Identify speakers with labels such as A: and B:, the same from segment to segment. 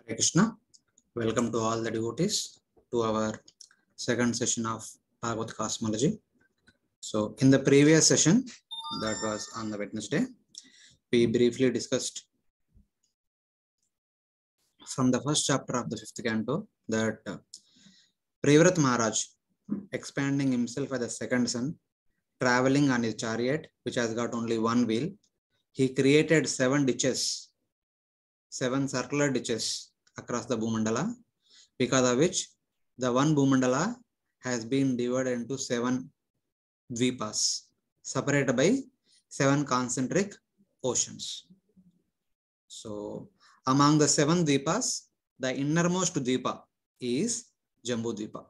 A: Hare Krishna. Welcome to all the devotees to our second session of Bhagavad Cosmology. So, in the previous session, that was on the Wednesday, we briefly discussed from the first chapter of the fifth canto that Privrat Maharaj, expanding himself as the second sun, traveling on his chariot, which has got only one wheel, he created 7 ditches, 7 circular ditches across the Bhumandala, because of which the one Bhumandala has been divided into 7 dvipas, separated by 7 concentric oceans. So, among the 7 dvipas, the innermost dvipa is Jambu Dvipa.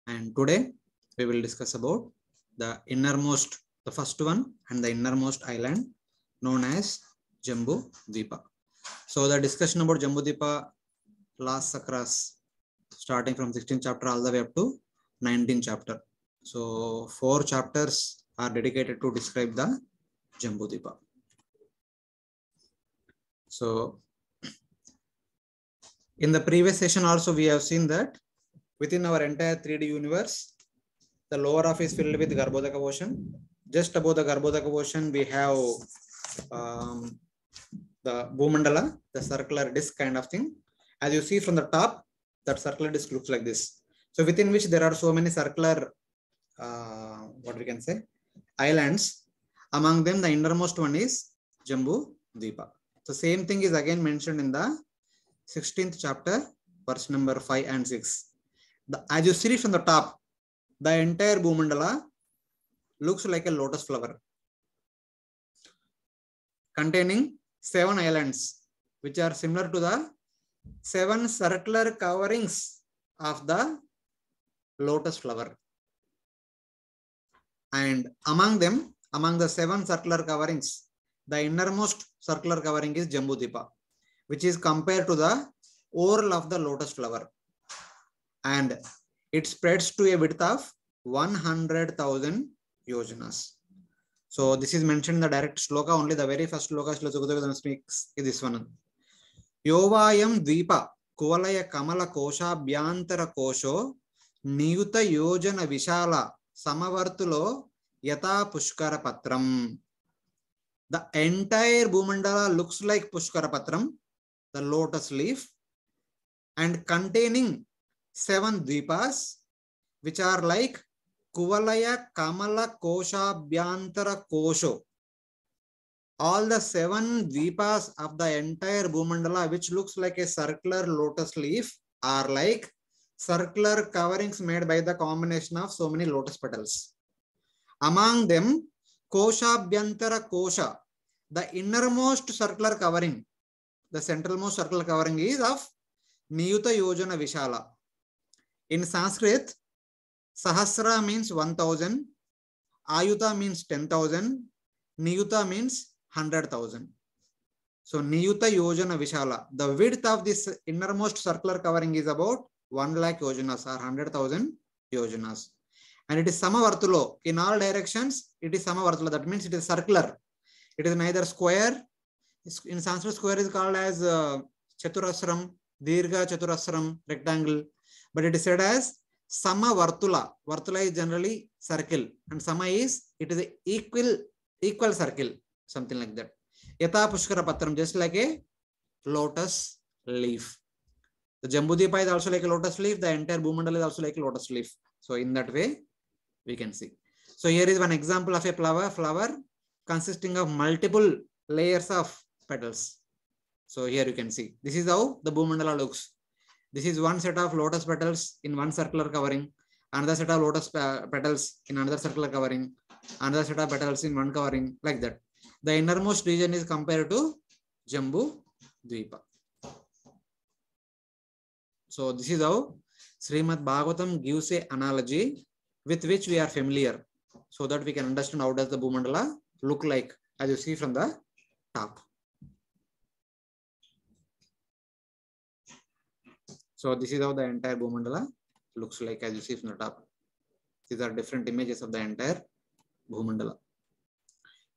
A: And today we will discuss about the innermost, the first one and the innermost island known as Jambu Dvipa. So, the discussion about Jambu Dvipa lasts across starting from 16th chapter all the way up to 19th chapter. So 4 chapters are dedicated to describe the Jambu Dvipa. So in the previous session also we have seen that within our entire 3D universe, the lower half is filled with Garbhodaka ocean. Just above the Garbhodaka ocean we have the Bhumandala, the circular disc kind of thing. As you see from the top, that circular disc looks like this. So within which there are so many circular, what we can say, islands. Among them, the innermost one is Jambu Dvipa. So same thing is again mentioned in the 16th chapter, verse number 5 and 6. As you see from the top, the entire Bhumandala looks like a lotus flower, containing 7 islands, which are similar to the 7 circular coverings of the lotus flower. And among them, among the 7 circular coverings, the innermost circular covering is Jambu Dvipa, which is compared to the whorl of the lotus flower. And it spreads to a width of 100,000 yojanas. So this is mentioned in the direct shloka, only the very first shloka speaks is this one. Yovayam Dvipa Kuvalaya Kamala Kosha Bhyantara Kosho Niyuta Yojana Vishala Samavartulo Yata Pushkara Patram. The entire Bhumandala looks like Pushkara Patram, the lotus leaf, and containing 7 dvipas, which are like Kuvalaya Kamala Kosha Bhyantara Kosho. All the 7 dvipas of the entire Bhumandala, which looks like a circular lotus leaf, are like circular coverings made by the combination of so many lotus petals. Among them, Kosha Bhyantara Kosha, the innermost circular covering, the centralmost circular covering is of Niyuta Yojana Vishala. In Sanskrit, Sahasra means 1000, Ayuta means 10,000, Niyuta means 100,000. So Niyuta Yojana Vishala, the width of this innermost circular covering is about 1 lakh yojanas or 100,000 yojanas. And it is Samavartulo. In all directions, it is Samavartulo. That means it is circular. It is neither square. In Sanskrit, square is called as Chaturasram, Dirgha Chaturasram, rectangle. But it is said as Samavartula. Vartula is generally circle. And Sama is, it is an equal circle. Something like that. Yata Pushkara Patram, just like a lotus leaf. The Jambu Dvipa is also like a lotus leaf. The entire Bhumandala is also like a lotus leaf. So in that way, we can see. So here is one example of a flower consisting of multiple layers of petals. So here you can see. This is how the Bhumandala looks. This is one set of lotus petals in one circular covering. Another set of lotus petals in another circular covering. Another set of petals in one covering, like that. The innermost region is compared to Jambu Dvipa. So this is how Srimad Bhagavatam gives an analogy with which we are familiar, so that we can understand how does the Bhumandala look like, as you see from the top. So this is how the entire Bhumandala looks like, as you see from the top. These are different images of the entire Bhumandala.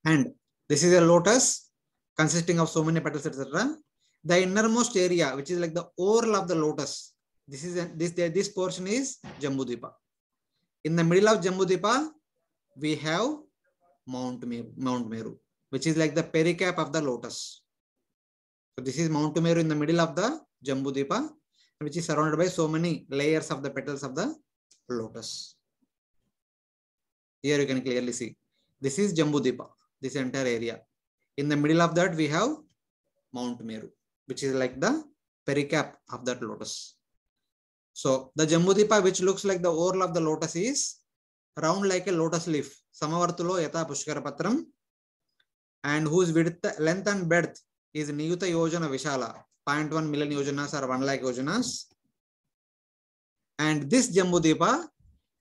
A: And this is a lotus consisting of so many petals, etc. The innermost area, which is like the orl of the lotus, this portion is Jambudvipa. In the middle of Jambudvipa, we have Mount Meru, which is like the pericap of the lotus. So this is Mount Meru in the middle of the Jambudvipa, which is surrounded by so many layers of the petals of the lotus. Here you can clearly see. This is Jambudvipa, this entire area. In the middle of that, we have Mount Meru, which is like the pericap of that lotus. So the Jambudvipa, which looks like the orl of the lotus, is round like a lotus leaf. Samavartulo yata Pushkara Patram, and whose width, length and breadth is Niyuta Yojana Vishala, 0.1 million yojanas or 1 lakh yojanas. And this Jambudvipa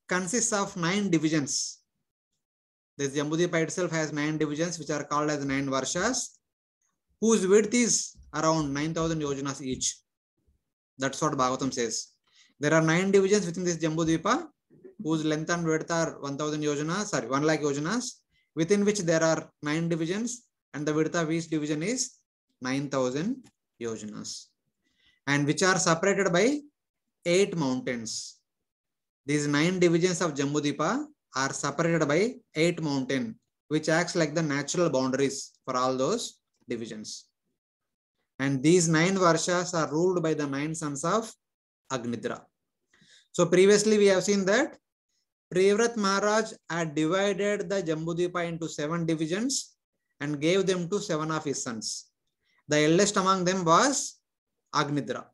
A: consists of 9 divisions. This Jambudvipa itself has 9 divisions, which are called as 9 varshas, whose width is around 9,000 yojanas each. That's what Bhagavatam says. There are 9 divisions within this Jambudvipa, whose length and width are 1,000 yojanas, sorry, 1 lakh yojanas, within which there are 9 divisions, and the width of each division is 9,000 yojanas, and which are separated by 8 mountains. These 9 divisions of Jambudvipa are separated by 8 mountains, which acts like the natural boundaries for all those divisions. And these 9 varshas are ruled by the 9 sons of Agnidra. So previously we have seen that Priyavrat Maharaj had divided the Jambudvipa into 7 divisions and gave them to 7 of his sons. The eldest among them was Agnidra.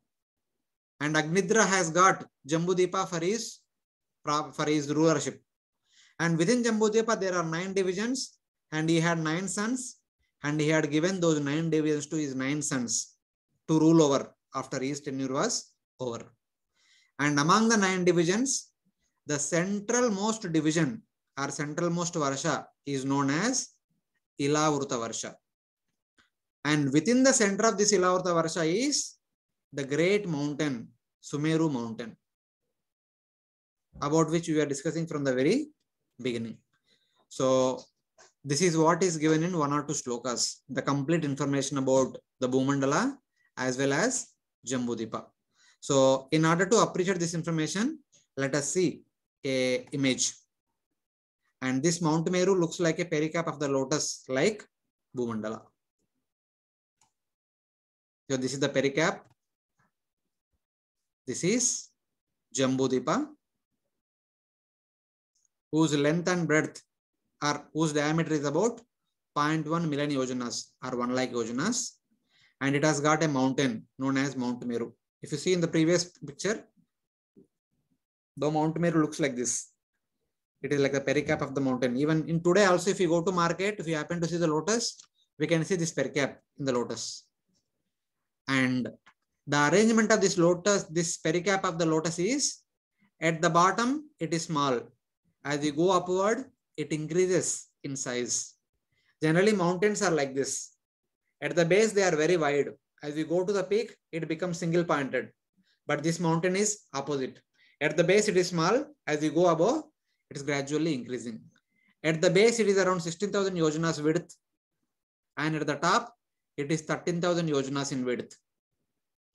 A: And Agnidra has got Jambudvipa for his rulership. And within Jambudvipa there are 9 divisions, and he had 9 sons, and he had given those 9 divisions to his 9 sons to rule over after his tenure was over. And among the 9 divisions, the central most division or central most varsha is known as Ilavruta Varsha. And within the center of this Ilavruta Varsha is the great mountain, Sumeru mountain, about which we are discussing from the very beginning. So this is what is given in 1 or 2 shlokas, the complete information about the Bhumandala as well as Jambudvipa. So in order to appreciate this information, let us see a image. And this Mount Meru looks like a pericap of the lotus like Bhumandala. So this is the pericap. This is Jambudvipa, whose length and breadth or whose diameter is about 0.1 million yojanas or 1 lakh yojanas, and it has got a mountain known as Mount Meru. If you see in the previous picture, the Mount Meru looks like this. It is like the pericap of the mountain. Even in today also, if you go to market, if you happen to see the lotus, we can see this pericap in the lotus. And the arrangement of this lotus, this pericap of the lotus is, at the bottom, it is small. As you go upward, it increases in size. Generally, mountains are like this. At the base, they are very wide. As you go to the peak, it becomes single pointed. But this mountain is opposite. At the base, it is small. As you go above, it is gradually increasing. At the base, it is around 16,000 yojanas width. And at the top, it is 13,000 yojanas in width.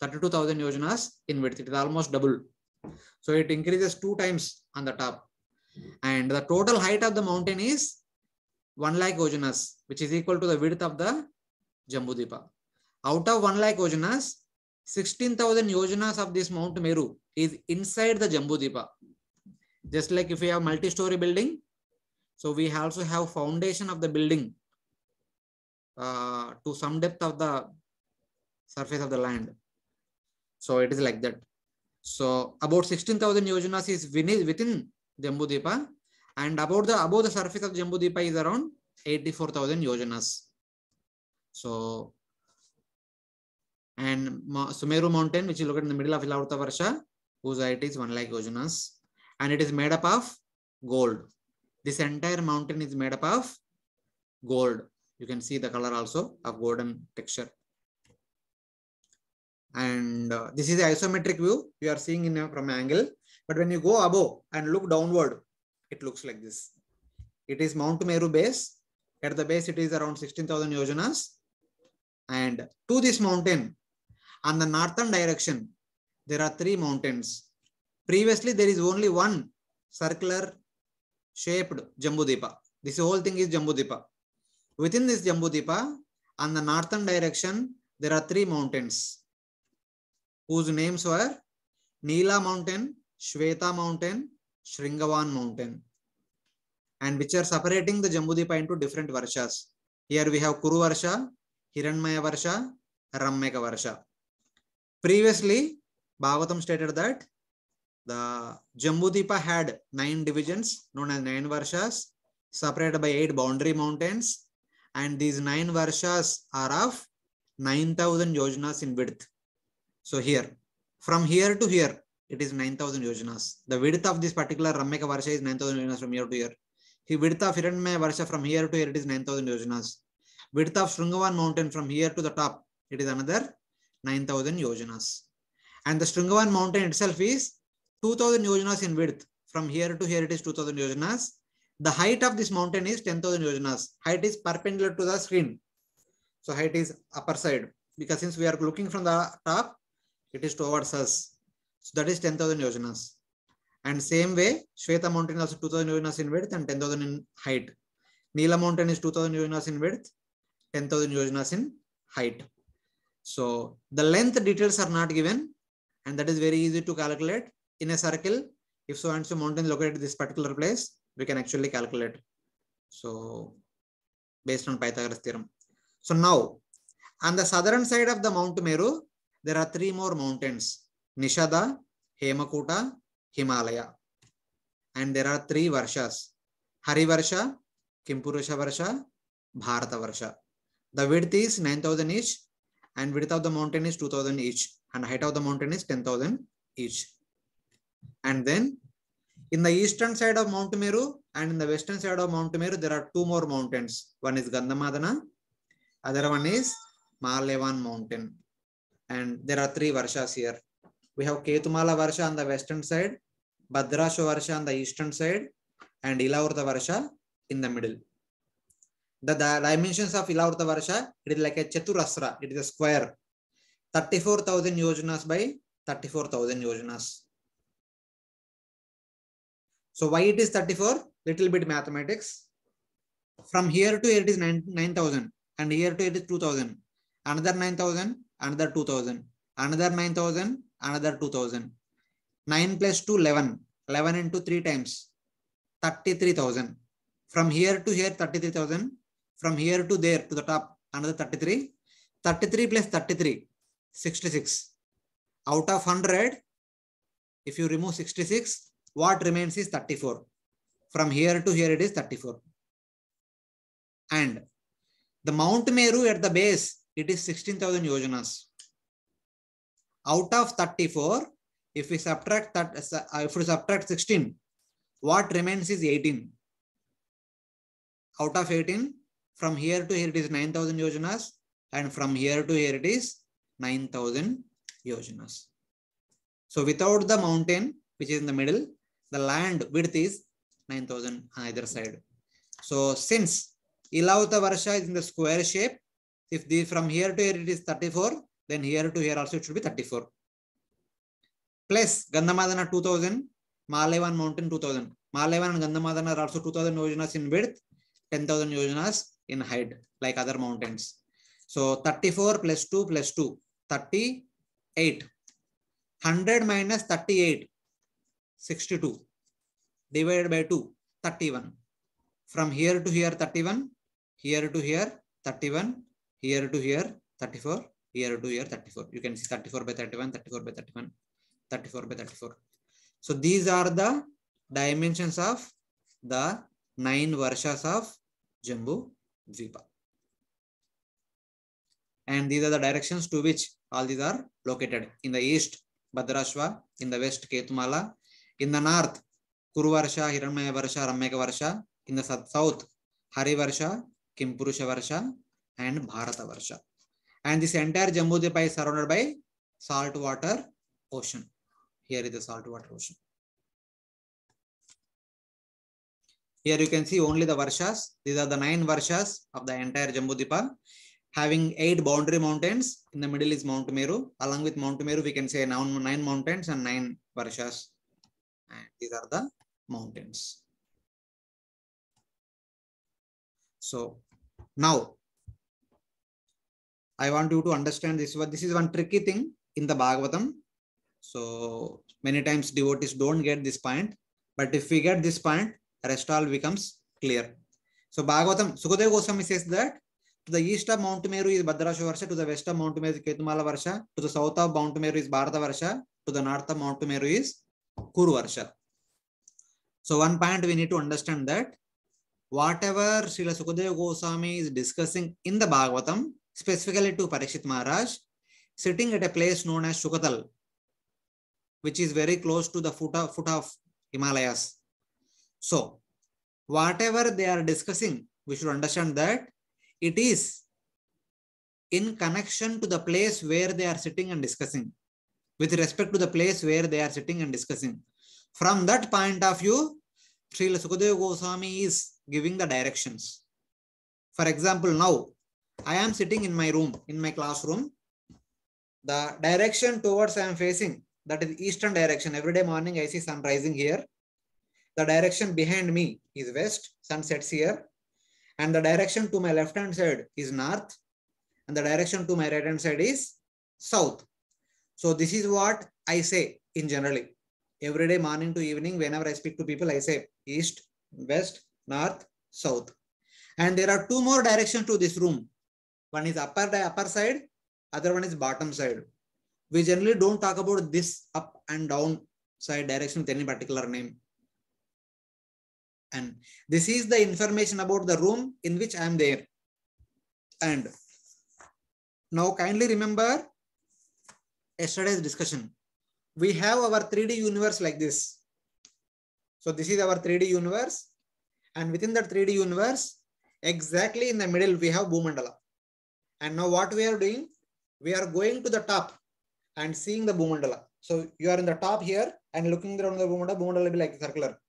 A: 32,000 yojanas in width. It is almost double. So it increases 2 times on the top. And the total height of the mountain is 1 lakh yojanas, which is equal to the width of the Jambudvipa. Out of 1 lakh yojanas, 16,000 yojanas of this Mount Meru is inside the Jambudvipa. Just like if we have multi-story building, so we also have foundation of the building to some depth of the surface of the land. So it is like that. So about 16,000 yojanas is within Jambudvipa, and above the surface of Jambudvipa is around 84,000 yojanas. So, and Sumeru mountain, which is located in the middle of Ilavruta Varsha, whose height is 1 lakh yojanas, and it is made up of gold. This entire mountain is made up of gold. You can see the color also of golden texture. And this is the isometric view you are seeing from an angle. But when you go above and look downward, it looks like this. It is Mount Meru base. At the base, it is around 16,000 yojanas. And to this mountain, On the northern direction, there are 3 mountains. Previously, there is only one circular shaped Jambudipa. This whole thing is Jambudipa. Within this Jambudipa, on the northern direction, there are 3 mountains whose names were Neela Mountain, Shweta Mountain, Shringavan Mountain, and which are separating the Jambudipa into different Varshas. Here we have Kuru Varsha, Hiranmaya Varsha, Rammeka Varsha. Previously, Bhagavatam stated that the Jambudipa had 9 divisions known as 9 Varshas, separated by 8 boundary mountains, and these 9 Varshas are of 9,000 yojanas in width. So here, from here to here, it is 9,000 yojanas. The width of this particular Rammeka Varsha is 9,000 yojanas from here to here. The width of Hiranmaya Varsha from here to here, it is 9,000 yojanas. Width of Shringavan mountain from here to the top, it is another 9,000 yojanas. And the Shringavan mountain itself is 2,000 yojanas in width. From here to here, it is 2,000 yojanas. The height of this mountain is 10,000 yojanas. Height is perpendicular to the screen. So height is upper side. Because since we are looking from the top, it is towards us. So that is 10,000 yojanas. And same way, Shweta mountain is also 2,000 yojanas in width and 10,000 in height. Neela mountain is 2,000 yojanas in width, 10,000 yojanas in height. So the length details are not given, and that is very easy to calculate. In a circle, if so and so mountain is located at this particular place, we can actually calculate. So based on Pythagoras theorem. So now, on the southern side of the Mount Meru, there are 3 more mountains: Nishada, Hemakuta, Himalaya. And there are 3 Varshas: Hari Varsha, Kimpurusha Varsha, Bharata Varsha. The width is 9,000 each, and width of the mountain is 2,000 each, and height of the mountain is 10,000 each. And then in the eastern side of Mount Meru and in the western side of Mount Meru, there are 2 more mountains. One is Gandhamadana, other one is Malevan mountain. And there are 3 Varshas here. We have Ketumala Varsha on the western side, Bhadrasha Varsha on the eastern side, and Ilavrta Varsha in the middle. The dimensions of Ilavrta Varsha, it is like a Chaturasra, it is a square. 34,000 yojanas by 34,000 yojanas. So why it is 34? Little bit mathematics. From here to here it is 9,000, and here to here it is 2,000. Another 9,000, another 2,000, another 9,000, another 2,000. 9 plus 2, 11. 11 into 3 times, 33,000. From here to here, 33,000. From here to there, to the top, another 33. 33 plus 33, 66. Out of 100, if you remove 66, what remains is 34. From here to here, it is 34. And the Mount Meru at the base, it is 16,000 yojanas. Out of 34, if we subtract 16, what remains is 18. Out of 18, from here to here it is 9,000 yojanas, and from here to here it is 9,000 yojanas. So without the mountain, which is in the middle, the land width is 9,000 on either side. So since Ilavrta Varsha is in the square shape, if from here to here it is 34, then here to here also it should be 34. Plus Gandhamadana 2,000, Malevan mountain 2,000. Malevan and Gandhamadana are also 2,000 yojanas in width, 10,000 yojanas in height, like other mountains. So 34 plus 2 plus 2, 38. 100 minus 38, 62. Divided by 2, 31. From here to here 31, here to here 31, here to here 34, here to here 34. You can see 34 by 31, 34 by 31, 34 by 34. So these are the dimensions of the 9 Varshas of Jambu Dvipa. And these are the directions to which all these are located. In the east, Bhadrashva; in the west, Ketumala; in the north, Kuru Varsha, Hiranmaya Varsha, Rammeka Varsha; in the south, Hari Varsha, Kimpurusha Varsha, and Bharata Varsha. And this entire Jambudvipa is surrounded by saltwater ocean. Here is the saltwater ocean. Here you can see only the Varshas. These are the 9 Varshas of the entire Jambudvipa. having 8 boundary mountains. In the middle is Mount Meru. Along with Mount Meru, we can say 9 mountains and 9 varshas. And these are the mountains. So now I want you to understand this. This is one tricky thing in the Bhagavatam. So many times devotees don't get this point, but if we get this point, rest all becomes clear. So Bhagavatam, Sukadeva Goswami says that to the east of Mount Meru is Bhadrasha Varsha, to the west of Mount Meru is Ketumala Varsha, to the south of Mount Meru is Bharata Varsha, to the north of Mount Meru is Kuru Varsha. So one point we need to understand that whatever Srila Sukadeva Goswami is discussing in the Bhagavatam, specifically to Parikshit Maharaj, sitting at a place known as Shukatal, which is very close to the foot of Himalayas. So whatever they are discussing, we should understand that it is in connection to the place where they are sitting and discussing, with respect to the place where they are sitting and discussing. From that point of view, Srila Sukadeva Goswami is giving the directions. For example, now I am sitting in my room, in my classroom. The direction towards I am facing, that is eastern direction. Every day morning I see sun rising here. The direction behind me is west, sun sets here. And the direction to my left hand side is north. And the direction to my right hand side is south. So this is what I say in generally. Every day morning to evening, whenever I speak to people, I say east, west, north, south. And there are two more directions to this room. One is upper side, other one is bottom side. We generally don't talk about this up and down side direction with any particular name. And this is the information about the room in which I am there. And now kindly remember yesterday's discussion. We have our 3D universe like this. So this is our 3D universe. And within that 3D universe, exactly in the middle, we have Bhumandala. And now what we are doing, we are going to the top and seeing the Bhumandala. So you are in the top here and looking around the Bhumandala will be like circular.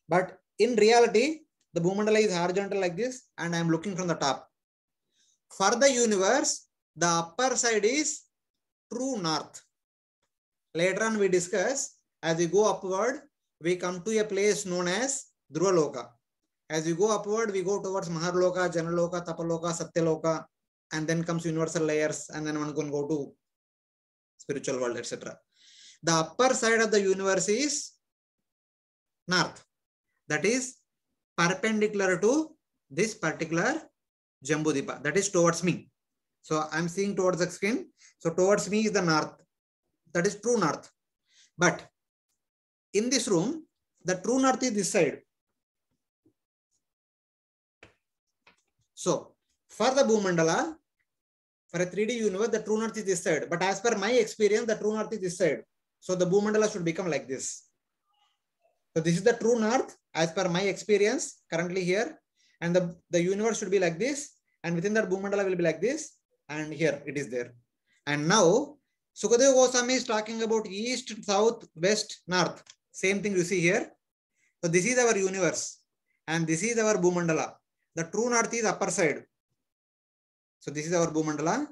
A: But in reality, the Bhumandala is horizontal like this and I am looking from the top. For the universe, the upper side is true north. Later on we discuss, as we go upward, we come to a place known as Dhruvaloka. As we go upward, we go towards Maharloka, Janaloka, Tapaloka, Satyaloka, and then comes universal layers, and then one can go to spiritual world, etc. The upper side of the universe is north. That is perpendicular to this particular Jambudvipa. That is towards me. So I'm seeing towards the screen. So towards me is the north. That is true north. But in this room, the true north is this side. So for the Bhumandala, for a 3D universe, the true north is this side. But as per my experience, the true north is this side. So the Bhumandala should become like this. So this is the true north as per my experience currently here. And the universe should be like this. And within that Bhumandala will be like this. And here it is there. And now Sukadeva Goswami is talking about east, south, west, north. Same thing you see here. So this is our universe. And this is our Bhumandala. The true north is upper side. So this is our Bhumandala,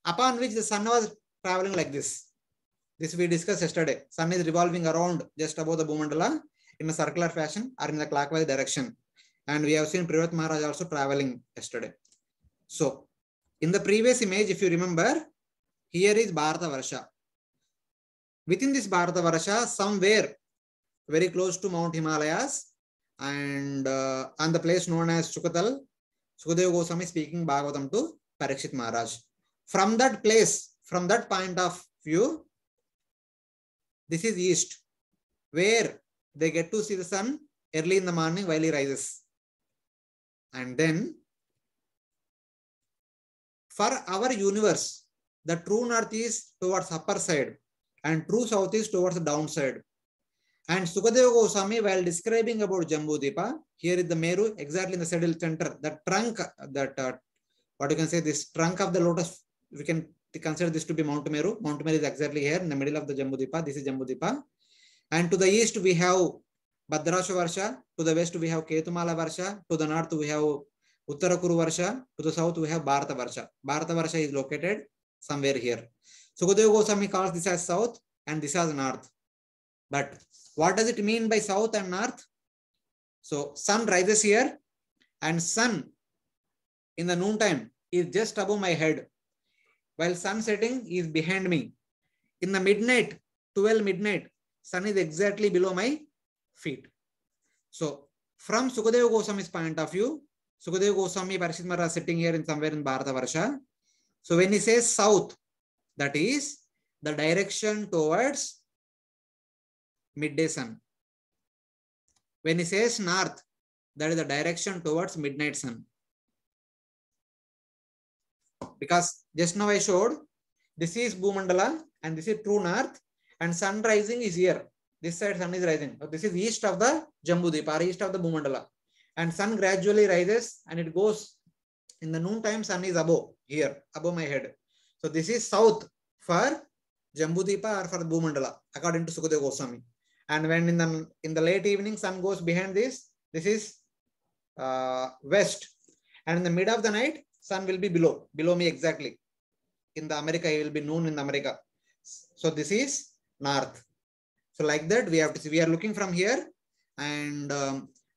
A: upon which the sun was traveling like this. This we discussed yesterday. Sun is revolving around just above the Bhumandala in a circular fashion or in the clockwise direction. And we have seen Privat Maharaj also traveling yesterday. So in the previous image, if you remember, here is Bharata Varsha. Within this Bharata Varsha, somewhere very close to Mount Himalayas and on the place known as Shukatal, Sukadeva Goswami speaking Bhagavatam to Parikshit Maharaj. From that place, from that point of view, this is east, where they get to see the sun early in the morning while he rises. And then, for our universe, the true north is towards upper side and true south is towards the downside. And Sukadeva Goswami, while describing about Jambudvipa, here is the Meru, exactly in the saddle center, the trunk, that what you can say, this trunk of the lotus, we can consider this to be Mount Meru. Mount Meru is exactly here in the middle of the Jambudvipa. This is Jambudvipa. And to the east, we have Bhadrasha Varsha. To the west, we have Ketumala Varsha. To the north, we have Uttara Kuru Varsha. To the south, we have Bharata Varsha. Bharata Varsha is located somewhere here. Sukadeva Goswami calls this as south and this as north. But what does it mean by south and north? So sun rises here and sun in the noontime is just above my head, while sun setting is behind me. In the midnight, 12 midnight, sun is exactly below my feet. So from Sukadeva Goswami's point of view, Sukadeva Goswami Parikshit Maharaj sitting here in somewhere in Bharata Varsha. So when he says south, that is the direction towards midday sun. When he says north, that is the direction towards midnight sun. Because just now I showed this is Bhumandala and this is true north, and sun rising is here. This side sun is rising. So this is east of the Jambudvipa or east of the Bhumandala. And sun gradually rises and it goes in the noontime, sun is above here, above my head. So this is south for Jambudvipa or for Bhumandala, according to Sukadeva Goswami. And when in the late evening, sun goes behind this is west. And in the mid of the night, sun will be below me exactly. In the America, it will be noon in America. So this is north. So like that, we have to see, we are looking from here, and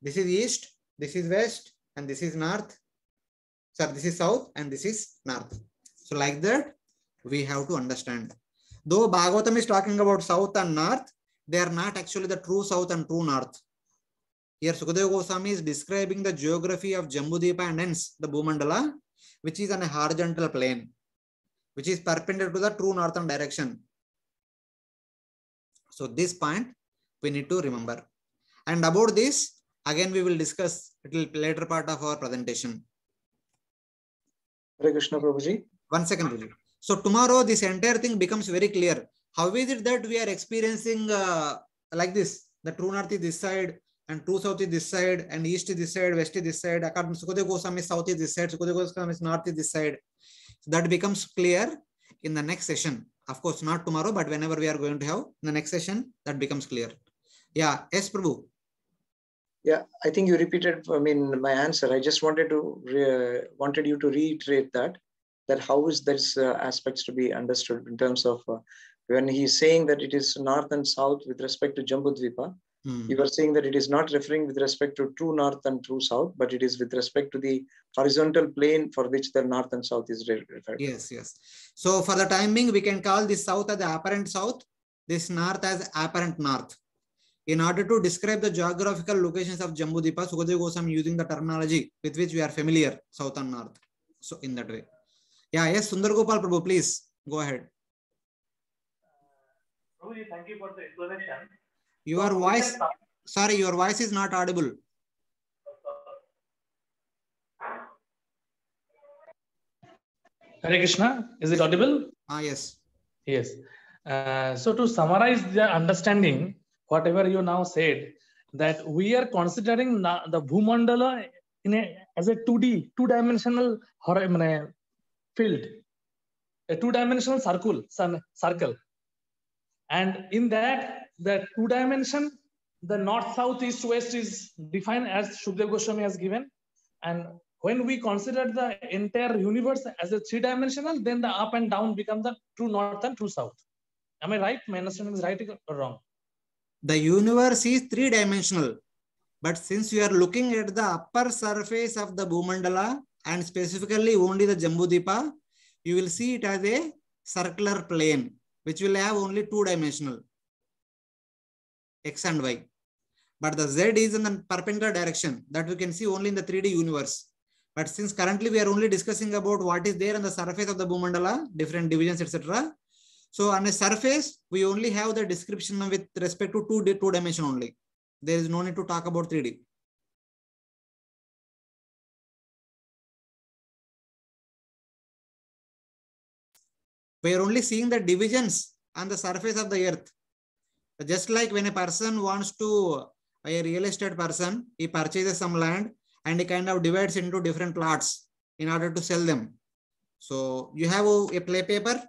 A: this is east, this is west, and this is north. So this is south, and this is north. So like that, we have to understand. Though Bhagavatam is talking about south and north, they are not actually the true south and true north. Here Sukadeva Goswami is describing the geography of Jambudvipa and hence the Bhumandala, which is on a horizontal plane, which is perpendicular to the true northern direction. So this point we need to remember. And about this, again we will discuss a little later part of our presentation.
B: Hare Krishna, Prabhuji.
A: 1 second, Prabhuji. So tomorrow this entire thing becomes very clear. How is it that we are experiencing like this? The true north is this side, and true south is this side, and east is this side, west is this side. According to Sukadeva Goswami, south is this side, Sukadeva Goswami, north is this side. So that becomes clear in the next session. Of course, not tomorrow, but whenever we are going to have in the next session, that becomes clear. Yeah, yes, Prabhu.
B: Yeah, I think you repeated, my answer. I just wanted you to reiterate that how is this aspects to be understood in terms of when he's saying that it is north and south with respect to Jambudvipa. You were saying that it is not referring with respect to true north and true south, but it is with respect to the horizontal plane for which the north and south is referred.
A: Yes, yes. So for the time being, we can call this south as the apparent south, this north as apparent north. In order to describe the geographical locations of Jambudvipa, Sukadeva Goswami using the terminology with which we are familiar, south and north. So in that way. Yeah, yes, Sundar Gopal Prabhu, please go ahead.
C: Prabhuji, thank you for the explanation.
A: Your voice, sorry, your voice is not audible.
C: Hare Krishna, is it audible?
A: Yes.
C: Yes. So to summarize the understanding, whatever you now said, that we are considering the Bhumandala as a two-dimensional field, a two-dimensional circle. And in that, the two dimension, the north, south, east, west is defined as Shukdev Goswami has given. And when we consider the entire universe as a three-dimensional, then the up and down become the true north and true south. Am I right? My understanding is right or wrong?
A: The universe is three-dimensional. But since you are looking at the upper surface of the Bhumandala and specifically only the Jambudvipa, you will see it as a circular plane, which will have only two-dimensional, X and Y. But the Z is in the perpendicular direction that we can see only in the 3D universe. But since currently we are only discussing about what is there on the surface of the Bhumandala, different divisions, etc. So on a surface, we only have the description with respect to two dimension only. There is no need to talk about 3D. We are only seeing the divisions on the surface of the earth. Just like when a person wants to, a real estate person, he purchases some land and he kind of divides into different plots in order to sell them. So you have a play paper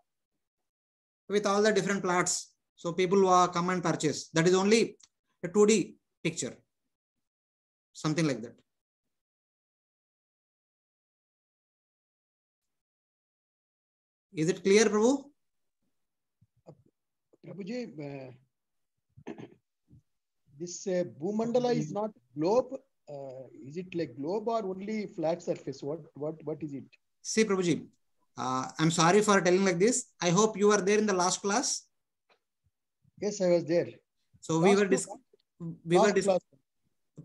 A: with all the different plots. So people will come and purchase. That is only a 2D picture. Something like that. Is it clear, Prabhu?
D: Prabhuji, this Bhumandala is not globe. Is it like globe or only flat surface? What is it?
A: See, Prabhuji, I'm sorry for telling like this. I hope you were there in the last class.
D: Yes, I was there.
A: So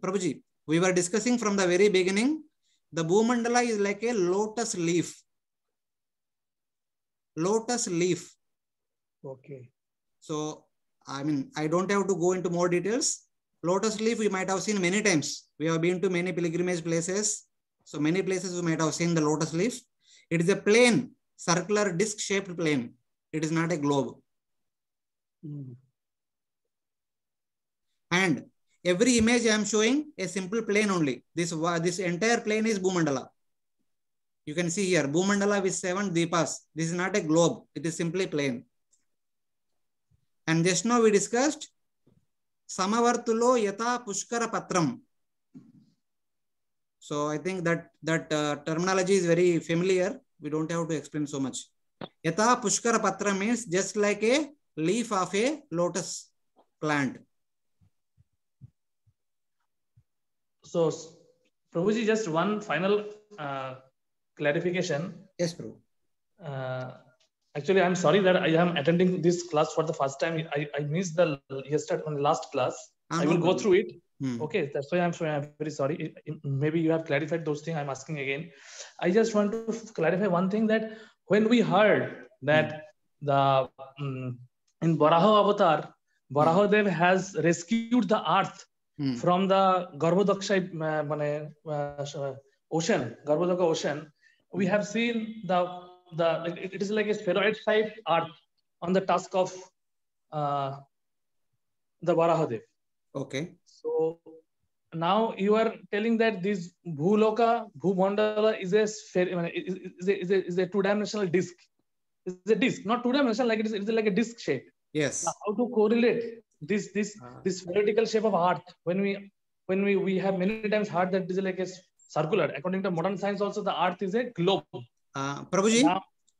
D: Prabhuji,
A: we were discussing from the very beginning. The Bhumandala is like a lotus leaf. Lotus leaf.
D: Okay.
A: So, I mean, I don't have to go into more details. Lotus leaf we might have seen many times. We have been to many pilgrimage places. So many places we might have seen the lotus leaf. It is a plane, circular disc-shaped plane. It is not a globe. And every image I am showing a simple plane only. This entire plane is Bhumandala. You can see here, Bhumandala with 7 Deepas. This is not a globe. It is simply plane. And just now we discussed Samavartulo Yata Pushkara Patram. So I think that terminology is very familiar. We don't have to explain so much. Yata Pushkara Patram means just like a leaf of a lotus plant.
C: So, Prabhuji, just one final clarification.
A: Yes, Prabhu.
C: Actually, I'm sorry that I am attending this class for the first time. I missed the last class. I will go through it. Okay, that's why I'm very sorry. Maybe you have clarified those things I'm asking again. I just want to clarify one thing, that when we heard that the in Varaha Avatar, Varahadev has rescued the earth from the Garbhodaksha ocean, Garbhodaka ocean, we have seen it is like a spheroid-shaped earth on the tusk of the Varahadev.
A: Okay.
C: So now you are telling that this Bhumandala is a two-dimensional disc. It's a disc, not two-dimensional, like it is like a disc shape.
A: Yes.
C: Now, how to correlate this vertical shape of earth when we have many times heard that it is like a circular. According to modern science, also the earth is a globe.
A: Prabhuji,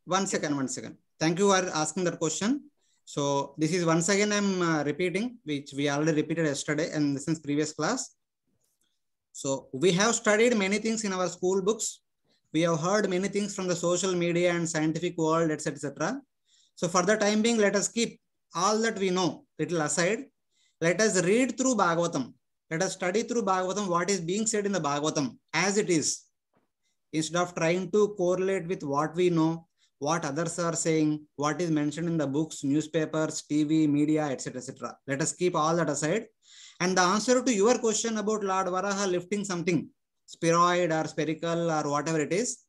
A: one second. Thank you for asking that question. So this is once again I'm repeating, which we already repeated yesterday and since previous class. So we have studied many things in our school books. We have heard many things from the social media and scientific world, etc. So for the time being, let us keep all that we know little aside. Let us read through Bhagavatam. Let us study through Bhagavatam what is being said in the Bhagavatam as it is. Instead of trying to correlate with what we know, what others are saying, what is mentioned in the books, newspapers, TV, media, etc. Let us keep all that aside. And the answer to your question about Lord Varaha lifting something, spheroid or spherical or whatever it is,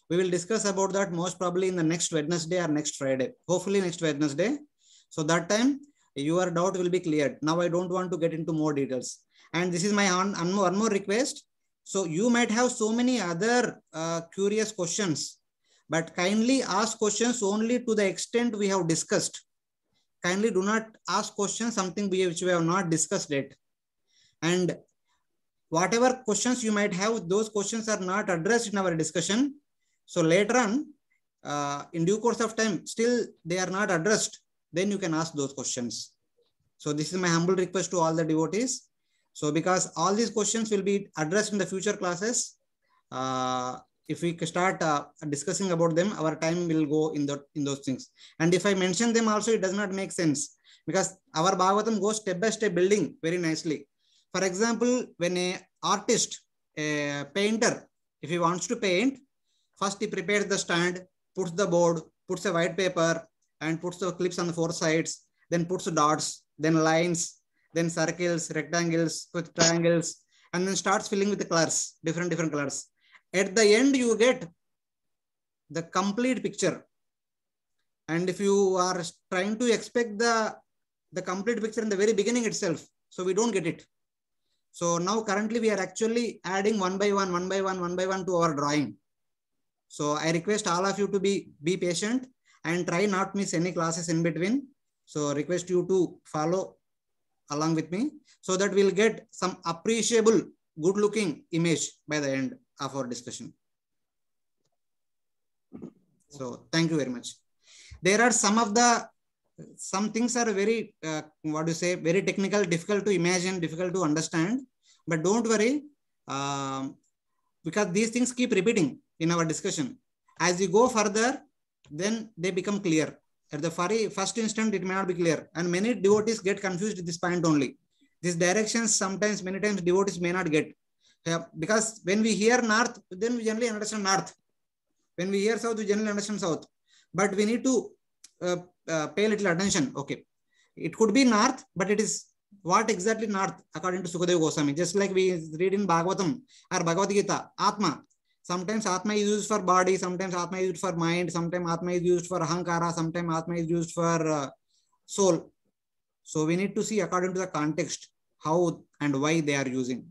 A: we will discuss about that most probably in the next Wednesday or next Friday. Hopefully next Wednesday. So that time, your doubt will be cleared. Now I don't want to get into more details. And this is my one more request. So you might have so many other curious questions, but kindly ask questions only to the extent we have discussed. Kindly do not ask questions something which we have not discussed yet. And whatever questions you might have, those questions are not addressed in our discussion. So later on, in due course of time, still they are not addressed, then you can ask those questions. So this is my humble request to all the devotees. So because all these questions will be addressed in the future classes, if we start discussing about them, our time will go in those things. And if I mention them also, it does not make sense because our Bhagavatam goes step by step building very nicely. For example, when an artist, a painter, if he wants to paint, first he prepares the stand, puts the board, puts a white paper, and puts the clips on the 4 sides, then puts the dots, then lines, then circles, rectangles, with triangles, and then starts filling with the colors, different colors. At the end, you get the complete picture. And if you are trying to expect the complete picture in the very beginning itself, so we don't get it. So now currently we are actually adding one by one to our drawing. So I request all of you to be patient and try not miss any classes in between. So request you to follow along with me so that we'll get some appreciable, good looking image by the end of our discussion. So thank you very much. There are some things are very, what do you say, very technical, difficult to imagine, difficult to understand. But don't worry, because these things keep repeating in our discussion. As you go further, then they become clear. At the first instant, it may not be clear. And many devotees get confused at this point only. These directions, sometimes, many times, devotees may not get. Because when we hear north, then we generally understand north. When we hear south, we generally understand south. But we need to pay a little attention. Okay, it could be north, but it is what exactly north according to Sukadeva Goswami. Just like we read in Bhagavatam or Bhagavad Gita, Atma. Sometimes Atma is used for body, sometimes Atma is used for mind, sometimes Atma is used for Ahankara, sometimes Atma is used for soul. So we need to see according to the context how and why they are using.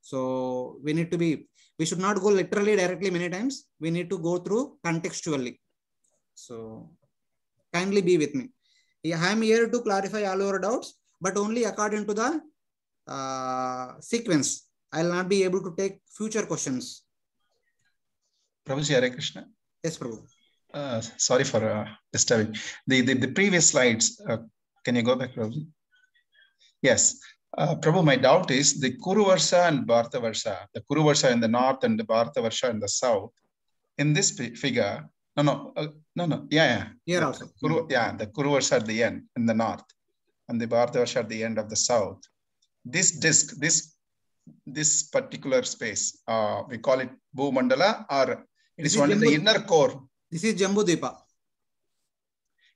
A: So we need to be, we should not go literally directly many times. We need to go through contextually. So kindly be with me. I am here to clarify all your doubts, but only according to the sequence. I will not be able to take future questions.
E: Prabhuji, Hare Krishna.
A: Yes, Prabhu.
E: Sorry for disturbing. The previous slides, can you go back, Prabhuji? Yes. Prabhu, my doubt is the Kuru Varsha and Bharata Varsha, the Kuru Varsha in the north and the Bharata Varsha in the south. In this figure, no, yeah.
A: Here
E: the
A: also.
E: Kuru, yeah, the Kuru Varsha at the end in the north and the Bharata Varsha at the end of the south. This disk, this particular space, we call it Bhumandala, or it is only the inner core.
A: This is Jambudvipa.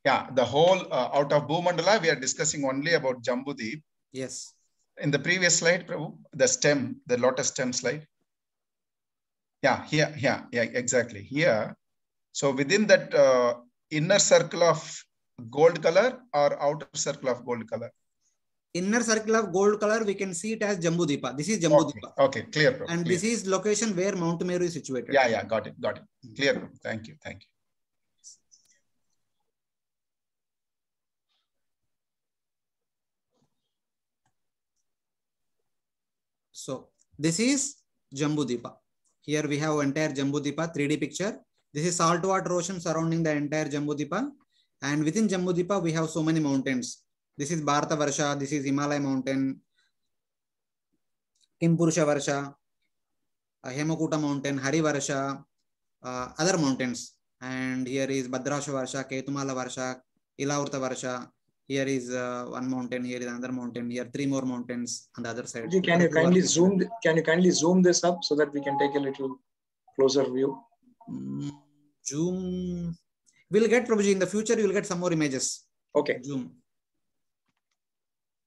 E: Yeah, the whole out of Bhumandala, we are discussing only about Jambudvip.
A: Yes.
E: In the previous slide, Prabhu, the stem, the lotus stem slide. Yeah, here, yeah, exactly. Here. So within that inner circle of gold color or outer circle of gold color?
A: Inner circle of gold color, we can see it as Jambudvipa. This is Jambudvipa.
E: Okay, clear, Prabhu.
A: And
E: clear.
A: This is location where Mount Meru is situated.
E: Yeah, got it. Clear, Prabhu. Thank you.
A: So this is Jambudvipa. Here we have entire Jambudvipa 3D picture. This is saltwater ocean surrounding the entire Jambudvipa. And within Jambudvipa, we have so many mountains. This is Bharata Varsha. This is Himalaya mountain. Kimpurusha Varsha. Hemakuta mountain. Hari Varsha. Other mountains. And here is Bhadrasha Varsha. Ketumala Varsha. Ilavrta Varsha. Here is one mountain. Here is another mountain. Here 3 more mountains on the other side.
B: Can you kindly zoom? Can you kindly zoom this up so that we can take a little closer view?
A: Zoom. We'll get, Prabhuji, in the future, you will get some more images.
B: Okay.
A: Zoom.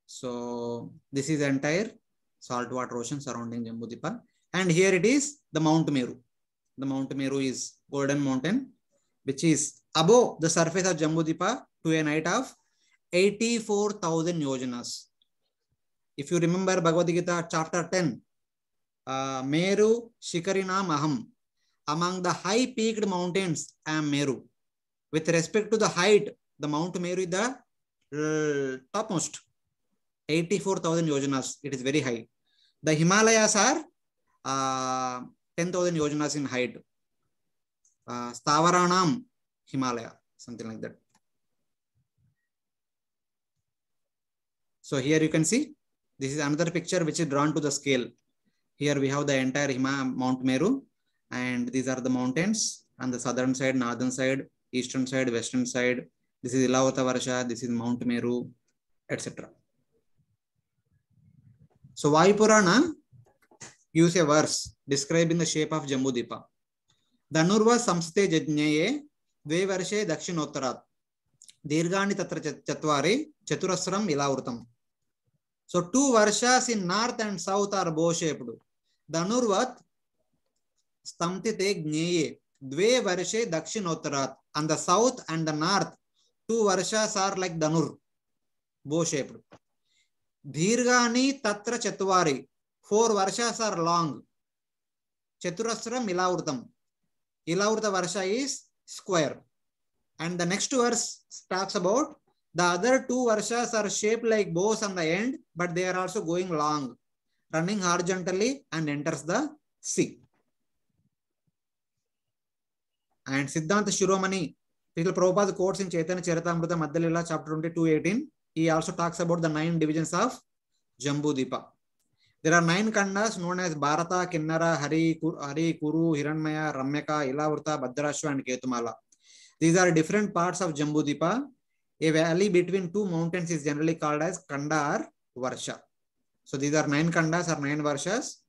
A: So this is the entire saltwater ocean surrounding Jambudvipa. And here it is the Mount Meru. The Mount Meru is Golden Mountain, which is above the surface of Jambudvipa to a height of 84,000 yojanas. If you remember Bhagavad Gita chapter 10, Meru Shikarina Maham. Among the high-peaked mountains, I am Meru. With respect to the height, the Mount Meru is the topmost. 84,000 yojanas. It is very high. The Himalayas are 10,000 yojanas in height. Stavaranam Himalaya, something like that. So here you can see, this is another picture which is drawn to the scale. Here we have the entire Mount Meru, and these are the mountains on the southern side, northern side, eastern side, western side. This is Ilavrta Varsha, this is Mount Meru, etc. So Vayu Purana gives a verse describing the shape of Jambudvipa. Dhanurva samste jajnaye dve varshe dakshinottarat dirghani tatra chatvari chaturasram ilavrutam. So 2 varshas in north and south are bow shaped. Dhanurvat stamtite gneye dve varshe dakshinottarat. On the south and the north, 2 varshas are like Dhanur, bow shaped. Dirghani tatra chatvari. 4 varshas are long. Chaturasram ilavrutam. Ilavrta Varsha is square. And the next verse talks about the other 2 varshas are shaped like bows on the end, but they are also going long, running horizontally and enters the sea. And Siddhanta Shiromani Srila Prabhupada quotes in Chaitanya Charitamrita Madhya Leela chapter 22:18. He also talks about the 9 divisions of Jambudvipa. There are 9 kandas known as Bharata, Kinnara, Hari, Kuru, Hiranmaya, Ramyaka, Ilavrta, Bhadrashva and Ketumala. These are different parts of Jambudvipa. A valley between 2 mountains is generally called as Kanda or Varsha. So these are 9 kandas or 9 varshas.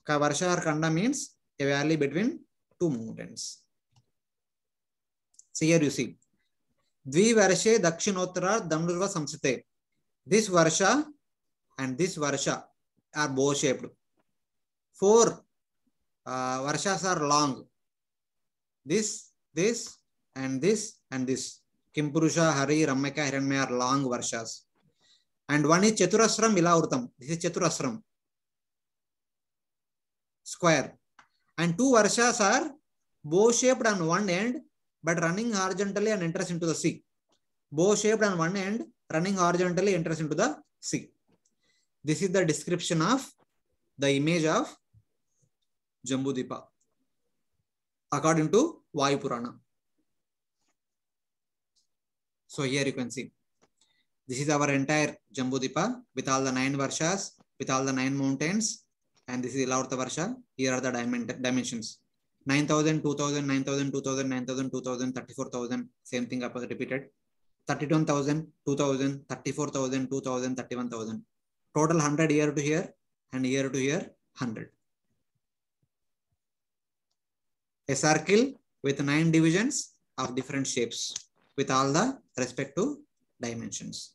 A: Varsha or Kanda means a valley between 2 mountains. So here you see. Dvivarshe Dakshinottara Damdurva Samsite. This Varsha and this Varsha are bow shaped. 4 Varshas are long. This, and this, and this. Kimpurusha, Hari, Ramyaka, Hiranmaya are long Varshas. And one is Chaturasram Vilavrutam. This is Chaturasram. Square. And 2 Varshas are bow shaped on one end, but running horizontally and enters into the sea. Bow shaped on one end, running horizontally enters into the sea. This is the description of the image of Jambudvipa according to Vayu Purana. So here you can see. This is our entire Jambudvipa with all the 9 Varshas, with all the 9 mountains. And this is Ilavrta Varsha. Here are the dimensions. 9,000, 2,000, 9,000, 2,000, 9,000, 2,000, 34,000. Same thing repeated. 31,000, 2,000, 34,000, 2,000, 31,000. Total 100 here to here and here to here 100. A circle with 9 divisions of different shapes with all the respective dimensions.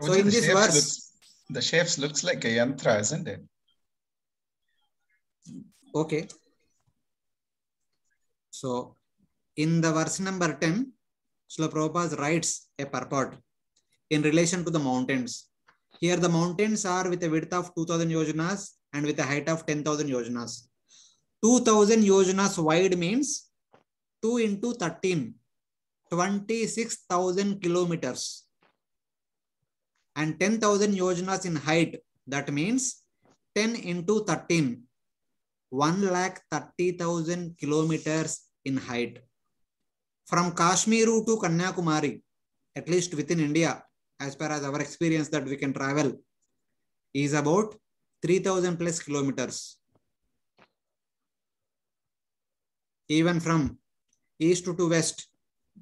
A: So in this verse,
E: the shapes looks like a yantra, isn't it?
A: Okay. So in the verse number 10, Srila Prabhupada writes a purport in relation to the mountains. Here the mountains are with a width of 2,000 yojanas and with a height of 10,000 yojanas. 2,000 yojanas wide means 2 into 13, 26,000 kilometers. And 10,000 yojanas in height, that means 10 into 13, 130,000 kilometers in height. From Kashmir to Kanyakumari, at least within India, as per as our experience that we can travel, is about 3,000 plus kilometers. Even from east to west,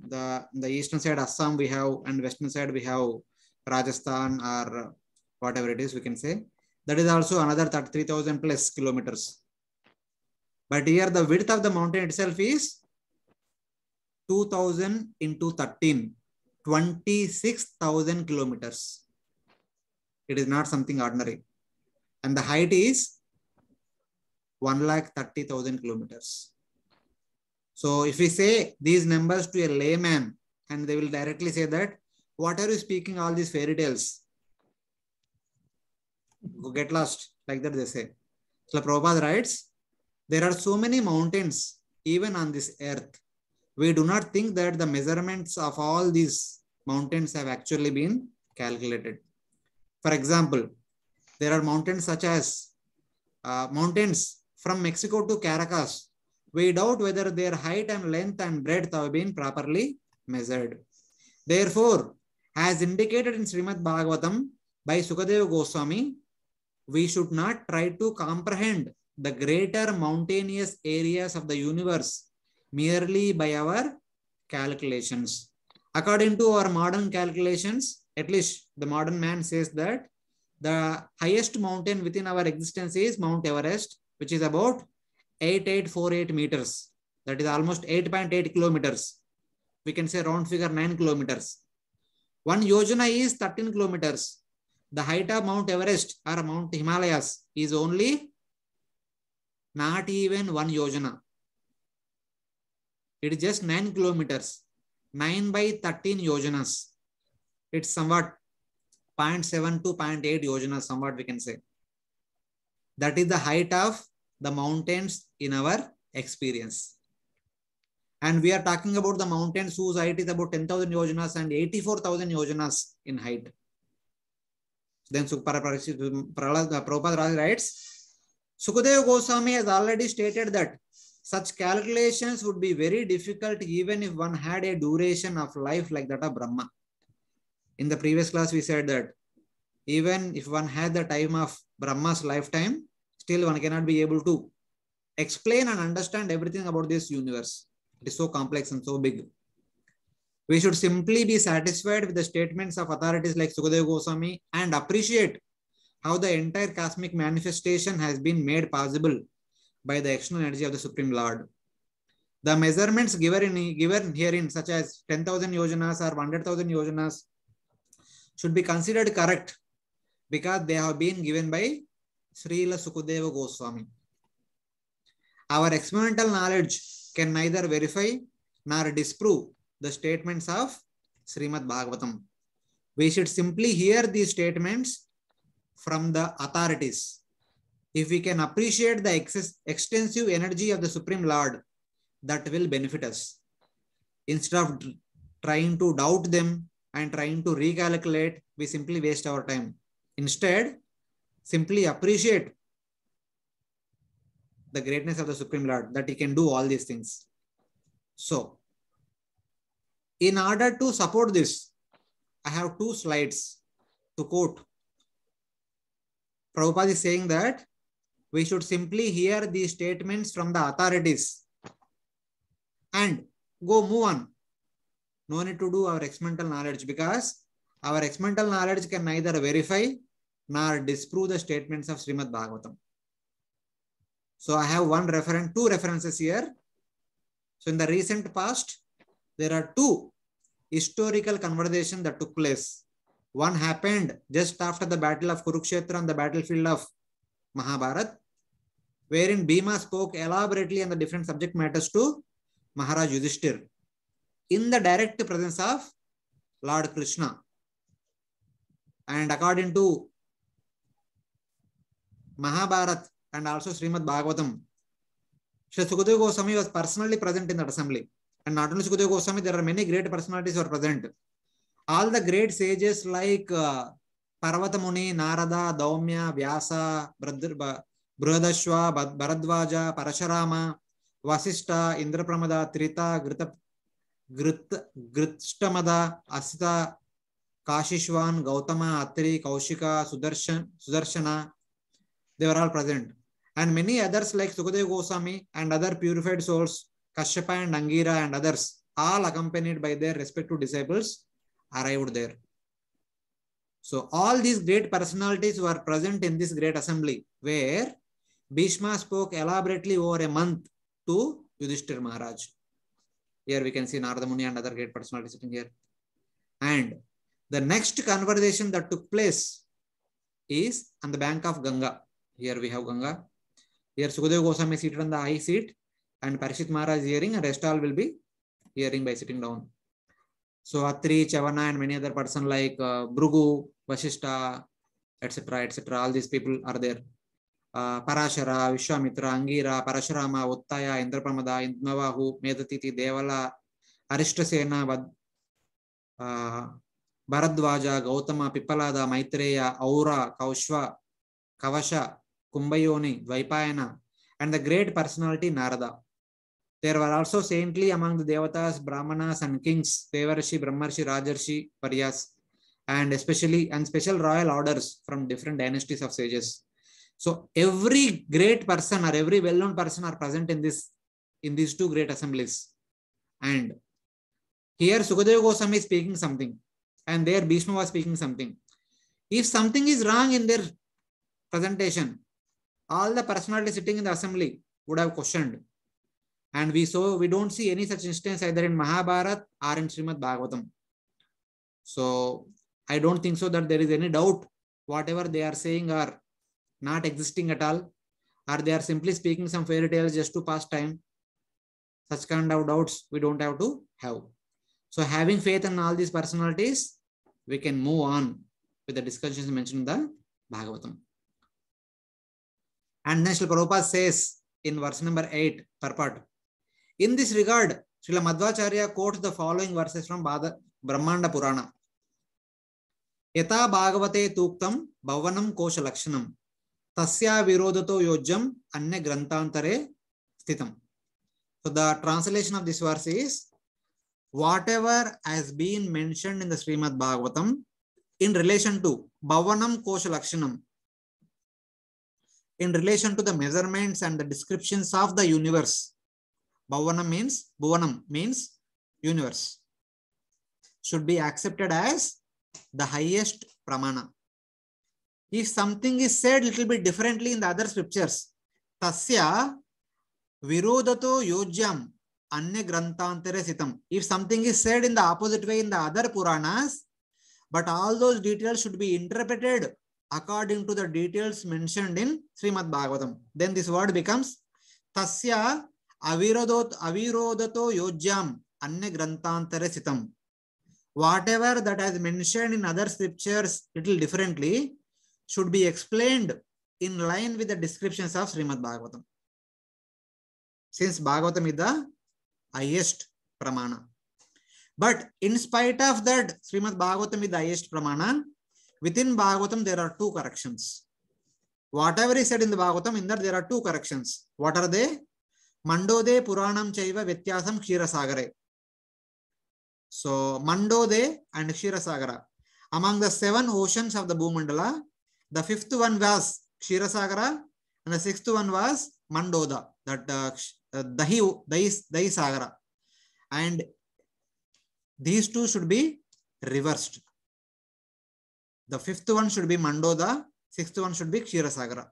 A: the eastern side Assam we have and western side we have Rajasthan or whatever it is we can say. That is also another 3,000 plus kilometers. But here the width of the mountain itself is 2,000 into 13, 26,000 kilometers. It is not something ordinary. And the height is 130,000 kilometers. So if we say these numbers to a layman, and they will directly say that, what are you speaking all these fairy tales? Go get lost, like that they say. So Prabhupada writes, there are so many mountains even on this earth. We do not think that the measurements of all these mountains have actually been calculated. For example, there are mountains such as mountains from Mexico to Caracas. We doubt whether their height and length and breadth have been properly measured. Therefore, as indicated in Srimad Bhagavatam by Sukadeva Goswami, we should not try to comprehend the greater mountainous areas of the universe merely by our calculations. According to our modern calculations, at least the modern man says that the highest mountain within our existence is Mount Everest, which is about 8848 meters. That is almost 8.8 kilometers. We can say round figure 9 kilometers. 1 yojana is 13 kilometers. The height of Mount Everest or Mount Himalayas is only not even 1 yojana. It is just 9 kilometers. 9 by 13 yojanas. It's somewhat 0.7 to 0.8 yojanas, somewhat we can say. That is the height of the mountains in our experience. And we are talking about the mountains whose height is about 10,000 yojanas and 84,000 yojanas in height. Then Prabhupada writes, Sukadeva Goswami has already stated that such calculations would be very difficult even if one had a duration of life like that of Brahma. In the previous class, we said that even if one had the time of Brahma's lifetime, still one cannot be able to explain and understand everything about this universe. It is so complex and so big. We should simply be satisfied with the statements of authorities like Sukadeva Goswami and appreciate how the entire cosmic manifestation has been made possible by the external energy of the Supreme Lord. The measurements given herein, such as 10,000 yojanas or 100,000 yojanas, should be considered correct because they have been given by Srila Sukadeva Goswami. Our experimental knowledge can neither verify nor disprove the statements of Srimad Bhagavatam. We should simply hear these statements from the authorities. If we can appreciate the extensive energy of the Supreme Lord, that will benefit us. Instead of trying to doubt them and trying to recalculate, we simply waste our time. Instead, simply appreciate the greatness of the Supreme Lord, that he can do all these things. So, in order to support this, I have 2 slides to quote. Prabhupada is saying that we should simply hear these statements from the authorities and go move on. No need to do our experimental knowledge because our experimental knowledge can neither verify nor disprove the statements of Srimad Bhagavatam. So I have 2 references here. So in the recent past, there are 2 historical conversations that took place. One happened just after the battle of Kurukshetra on the battlefield of Mahabharata, wherein Bhima spoke elaborately on the different subject matters to Maharaj Yudhishthir in the direct presence of Lord Krishna. And according to Mahabharata and also Srimad Bhagavatam, Shri Sukadeva Goswami was personally present in that assembly. And not only Sukadeva Goswami, there are many great personalities who are present. All the great sages like Parvata Muni, Narada, Daumya, Vyasa, Brihadashva, Bharadwaja, Parasharama, Vasishta, Indrapramada, Trita, Gritstamada, Asita, Kashishwan, Gautama, Atri, Kaushika, Sudarshana, they were all present. And many others like Sukadeva Goswami and other purified souls, Kashyapa and Angira and others, all accompanied by their respective disciples, arrived there. So all these great personalities were present in this great assembly where Bhishma spoke elaborately over a month to Yudhishthir Maharaj. Here we can see Narada Muni and other great personalities sitting here. And the next conversation that took place is on the bank of Ganga. Here we have Ganga. Here Sukadeva Goswami is seated on the high seat and Parikshit Maharaj is hearing, and rest all will be hearing by sitting down. So Atri, Chavana and many other persons like Bhrugu, Vasishta, etc., all these people are there. Parashara, Vishwamitra, Angira, Parashurama, Uttaya, Indrapramada, Indmavahu, Medatiti, Devala, Arishtasena, Bharadwaja, Gautama, Pippalada, Maitreya, Aura, Kaushva, Kavasha, Kumbayoni, Dvaipayana, and the great personality Narada. There were also saintly among the Devatas, Brahmanas and kings, Devarshi, Brahmarshi, Rajarshi, Paryas, and special royal orders from different dynasties of sages. So every great person or every well-known person are present in these 2 great assemblies. And here Sukadeva Goswami is speaking something, and there Bhishma was speaking something. If something is wrong in their presentation, all the personalities sitting in the assembly would have questioned. And we don't see any such instance either in Mahabharata or in Srimad Bhagavatam. So I don't think so that there is any doubt whatever they are saying are not existing at all, or they are simply speaking some fairy tales just to pass time. Such kind of doubts we don't have to have. So having faith in all these personalities, we can move on with the discussions mentioned in the Bhagavatam. And then Srila Prabhupada says in verse number 8, purport. In this regard, Srila Madhvacharya quotes the following verses from Brahmanda Purana. Yata Bhagavate Tuktam Bhavanam Kosha Lakshanam Tasya virodato yojyam anya grantantare sthitam. So the translation of this verse is, whatever has been mentioned in the Srimad Bhagavatam in relation to Bhavanam Kosha Lakshanam, in relation to the measurements and the descriptions of the universe. Bhavanam means universe, should be accepted as the highest pramana. If something is said a little bit differently in the other scriptures, tasya virodato yojyam anya grantantare sitam. If something is said in the opposite way in the other Puranas, but all those details should be interpreted according to the details mentioned in Srimad Bhagavatam, then this word becomes tasya avirodato yojyam anya grantantare sitam. Whatever that has mentioned in other scriptures little differently should be explained in line with the descriptions of Srimad Bhagavatam. Since Bhagavatam is the highest pramana. But in spite of that, Srimad Bhagavatam is the highest pramana. Within Bhagavatam, there are two corrections. Whatever is said in the Bhagavatam, in that there are two corrections. What are they? Mandode Puranam Chaiva Vityasam Kshirasagare. So, Mandode and Kshirasagara. Among the 7 oceans of the Bhumandala, the 5th one was Kshirasagara and the 6th one was Mandoda, that Dahi Sagara. And these two should be reversed. The 5th one should be Mandoda, 6th one should be Kshirasagara.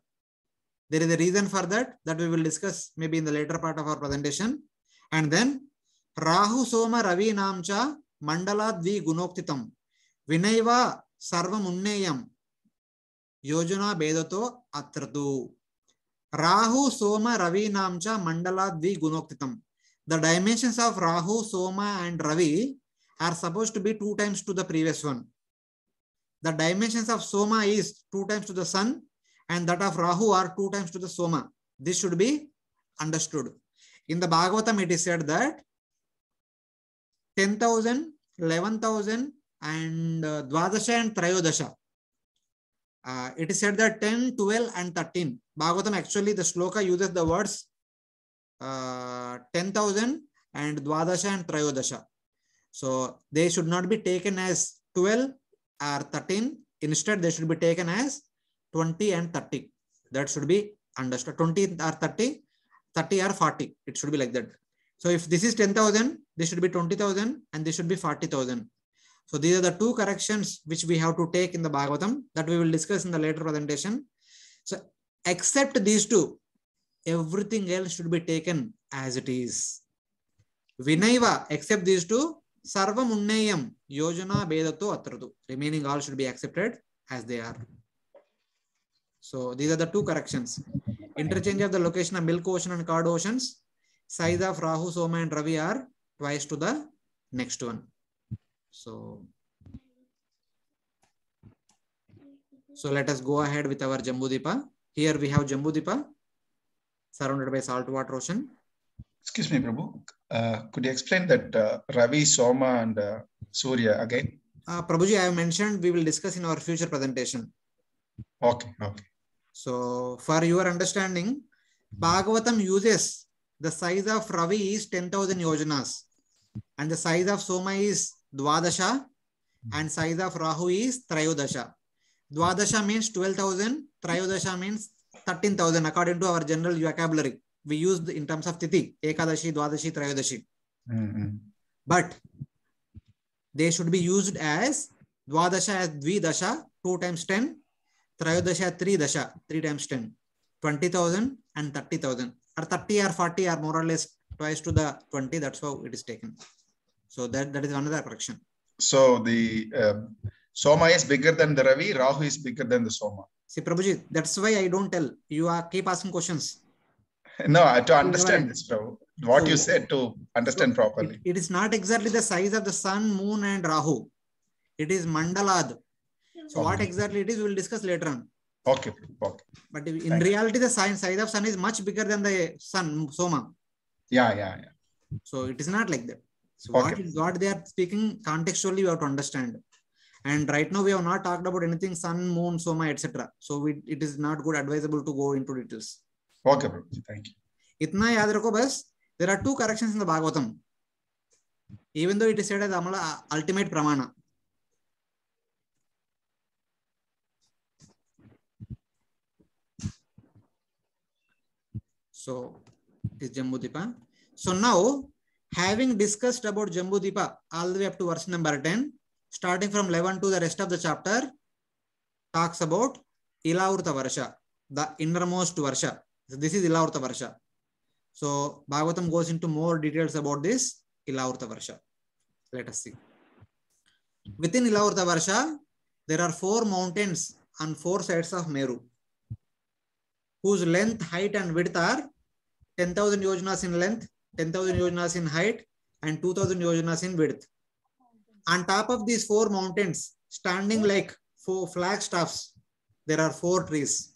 A: There is a reason for that we will discuss maybe in the later part of our presentation. And then Rahu Soma Ravi Namcha Mandala Dvi Gunoktitam Vinaiva Sarvam Unneyam Yojana Bedato Atratu. Rahu Soma Ravi Namcha Mandala Dvi Gunoktitam. The dimensions of Rahu, Soma and Ravi are supposed to be 2 times to the previous one. The dimensions of Soma is 2 times to the sun, and that of Rahu are 2 times to the Soma. This should be understood. In the Bhagavatam, it is said that 10,000, 11,000 and Dvadasha and Trayodasha. It is said that 10, 12 and 13. Bhagavatam actually the shloka uses the words 10,000 and Dvadasha and Trayodasha. So they should not be taken as 12 or 13. Instead, they should be taken as 20 and 30. That should be understood. 20 or 30, 30 or 40. It should be like that. So if this is 10,000, this should be 20,000 and this should be 40,000. So these are the 2 corrections which we have to take in the Bhagavatam that we will discuss in the later presentation. So except these 2, everything else should be taken as it is. Vinaiva, except these 2, Sarvam Unneyam Yojana Bedato Atratu. Remaining all should be accepted as they are. So these are the 2 corrections. Interchange of the location of milk ocean and curd oceans. Size of Rahu, Soma and Ravi are twice to the next one. So let us go ahead with our Jambudvipa. Here we have Jambudvipa surrounded by saltwater ocean.
E: Excuse me, Prabhu. Could you explain that Ravi, Soma and Surya again?
A: Prabhuji, I have mentioned we will discuss in our future presentation.
E: Okay.
A: So for your understanding, Bhagavatam uses the size of Ravi is 10,000 yojanas and the size of Soma is Dvadasha and size of Rahu is Trayodasha. Dvadasha means 12,000, Trayodasha means 13,000 according to our general vocabulary. We use in terms of Tithi, Ekadashi, Dvadashi, Trayodashi. But they should be used as Dvadasha as Dvidasha, 2 times 10, Trayodasha 3 dasha, 3 times 10, 20,000 and 30,000. Or 30 or 40 are more or less twice to the 20. That's how it is taken. So that is another correction.
E: So the Soma is bigger than the Ravi, Rahu is bigger than the Soma.
A: See, Prabhuji, that's why I don't tell. You keep asking questions.
E: No, to understand this, Prabhu. What you said to understand properly.
A: It is not exactly the size of the sun, moon and Rahu. It is Mandalad. So what exactly it is, we will discuss later on.
E: Okay.
A: But in reality, the size of sun is much bigger than the sun, Soma.
E: Yeah.
A: So it is not like that. So
E: Okay.
A: what they are speaking contextually, you have to understand. And right now we have not talked about anything sun, moon, soma, etc. So it is not good advisable to go into details.
E: Okay, Prabhuji, thank you.
A: Itna yaad rakho bas. There are two corrections in the Bhagavatam. Even though it is said as Amala ultimate pramana. So is Jambudvipa. So now, having discussed about Jambudvipa all the way up to verse number 10, starting from 11 to the rest of the chapter, talks about Ilavrta Varsha, the innermost Varsha. So this is Ilavrta Varsha. So Bhagavatam goes into more details about this Ilavrta Varsha. Let us see. Within Ilavrta Varsha, there are 4 mountains on 4 sides of Meru, whose length, height and width are 10,000 yojanas in length, 10,000 yojanas in height, and 2,000 yojanas in width. On top of these 4 mountains, standing like 4 flagstaffs, there are 4 trees.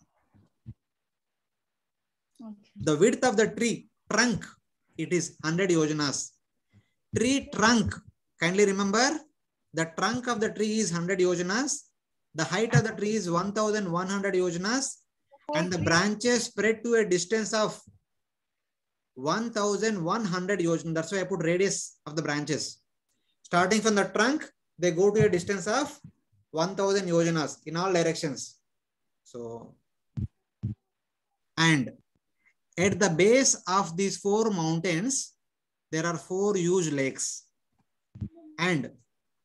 F: Okay.
A: The width of the tree trunk, it is 100 yojanas. Tree trunk, kindly remember, the trunk of the tree is 100 yojanas. The height of the tree is 1,100 yojanas. And the branches spread to a distance of 1,100 yojanas. That's why I put radius of the branches. Starting from the trunk, they go to a distance of 1,000 yojanas in all directions. So, and at the base of these 4 mountains, there are 4 huge lakes. And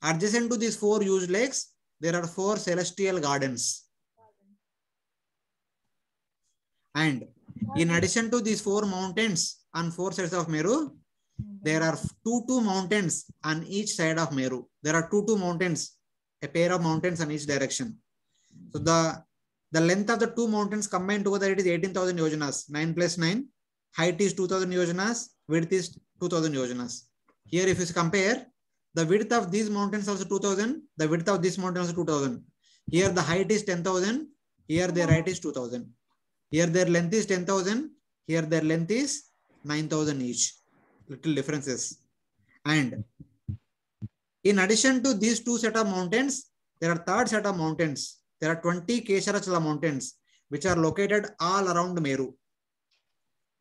A: adjacent to these 4 huge lakes, there are 4 celestial gardens. And in addition to these 4 mountains on 4 sides of Meru, there are 2 mountains on each side of Meru. There are 2 mountains, a pair of mountains on each direction. So the length of the 2 mountains combined together, it is 18,000 yojanas. 9 plus 9. Height is 2,000 yojanas. Width is 2,000 yojanas. Here, if you compare, the width of these mountains also 2,000. The width of this mountain also 2,000. Here, the height is 10,000. Here, their height is 2,000. Here, their length is 10,000. Here, their length is 9,000 each. Little differences. And in addition to these 2 set of mountains, there are 3rd set of mountains. There are 20 Kesharachala mountains, which are located all around Meru.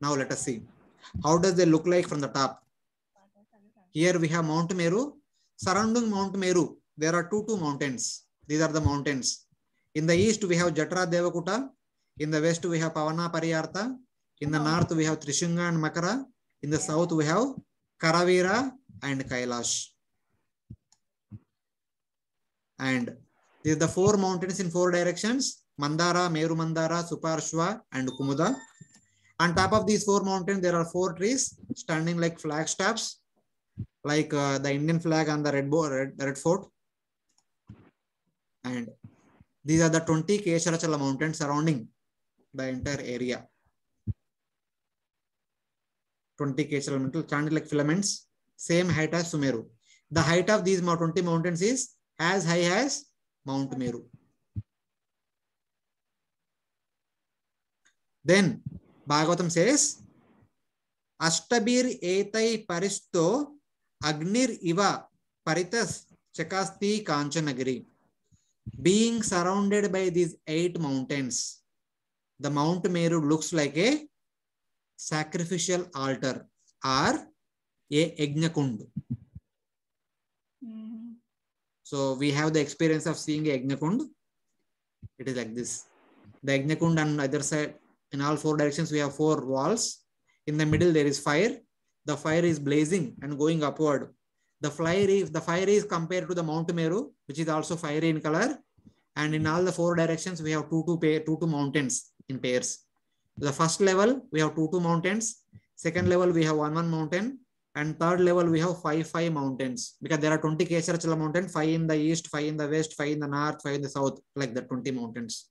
A: Now let us see. How does they look like from the top? Here we have Mount Meru. Surrounding Mount Meru, there are 2 mountains. These are the mountains. In the east, we have Jatra Devakuta. In the west, we have Pavana Pariyartha. In the north, we have Trishunga and Makara. In the south, we have Karavira and Kailash. And these are the 4 mountains in 4 directions: Mandara, Meru Mandara, Suparshva, and Kumuda. On top of these 4 mountains, there are 4 trees standing like flagstaffs, like the Indian flag on the Red Fort. And these are the 20 Kesharachala mountains surrounding the entire area. 20 Kesharachala mountains standing like filaments, same height as Sumeru. The height of these 20 mountains is as high as Mount Meru. Then Bhagavatam says, Ashtabir etai paristo agnir iva paritas chakasti kanchanagiri. Being surrounded by these 8 mountains, the Mount Meru looks like a sacrificial altar or a Yajna-kund. So we have the experience of seeing a Yajna-kund. It is like this. The Yajna-kund on either side, in all 4 directions, we have 4 walls. In the middle, there is fire. The fire is blazing and going upward. The fire is compared to the Mount Meru, which is also fiery in color. And in all the 4 directions, we have 2 mountains in pairs. The first level, we have 2 mountains. Second level, we have 1 mountain. And third level, we have 5 mountains. Because there are 20 Kesharachala mountains, 5 in the east, 5 in the west, 5 in the north, 5 in the south, like the 20 mountains.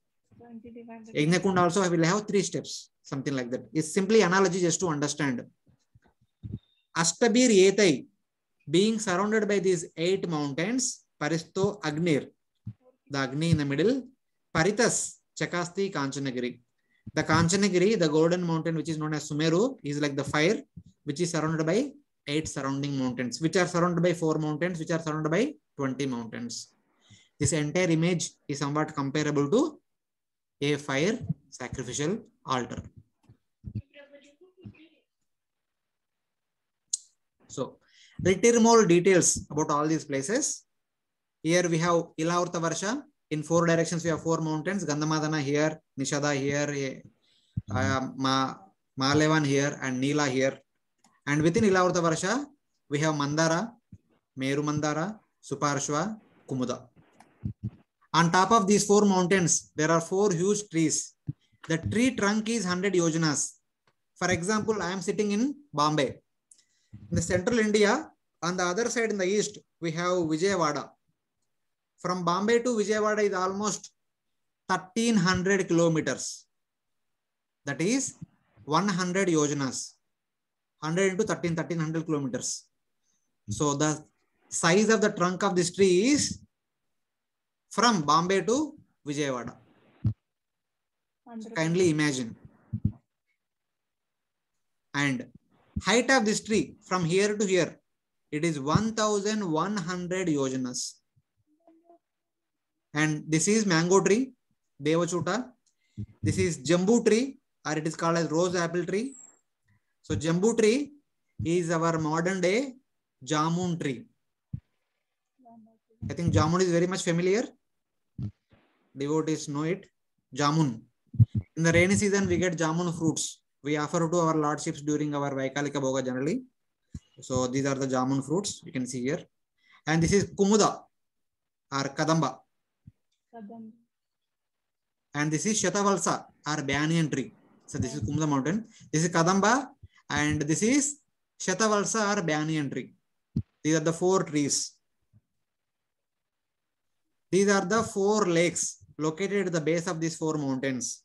A: Yajna-kund also will have 3 steps, something like that. It's simply analogy just to understand. Ashtabir etai, being surrounded by these 8 mountains, Paristo Agnir, the Agni in the middle, Paritas, Chakasti Kanchanagiri. The Kanchanagiri, the golden mountain, which is known as Sumeru, is like the fire, which is surrounded by 8 surrounding mountains, which are surrounded by 4 mountains, which are surrounded by 20 mountains. This entire image is somewhat comparable to a fire sacrificial altar. So, little more details about all these places. Here we have Ilavrta Varsha. In 4 directions, we have 4 mountains. Gandhamadana here, Nishada here, Malevan here, and Neela here. And within Ilavrta Varsha, we have Mandara, Meru Mandara, Suparshva, Kumuda. On top of these 4 mountains, there are 4 huge trees. The tree trunk is 100 yojanas. For example, I am sitting in Bombay. In the central India, on the other side in the east, we have Vijayawada. From Bombay to Vijayawada is almost 1300 kilometers. That is 100 yojanas. 100 into 1300 kilometers. So the size of the trunk of this tree is from Bombay to Vijayawada. Kindly imagine. And height of this tree from here to here, it is 1100 yojanas. And this is mango tree, Devachuta. This is jambu tree, or it is called as rose apple tree. So jambu tree is our modern day jamun tree. I think jamun is very much familiar. Devotees know it. Jamun. In the rainy season, we get jamun fruits. We offer to our lordships during our Vaikalika Bhoga generally. So these are the jamun fruits you can see here. And this is Kumuda or Kadamba. And this is Shatavalsa or banyan tree. So this is Kumuda mountain. This is Kadamba and this is Shatavalsa or banyan tree. These are the 4 trees. These are the 4 lakes located at the base of these 4 mountains.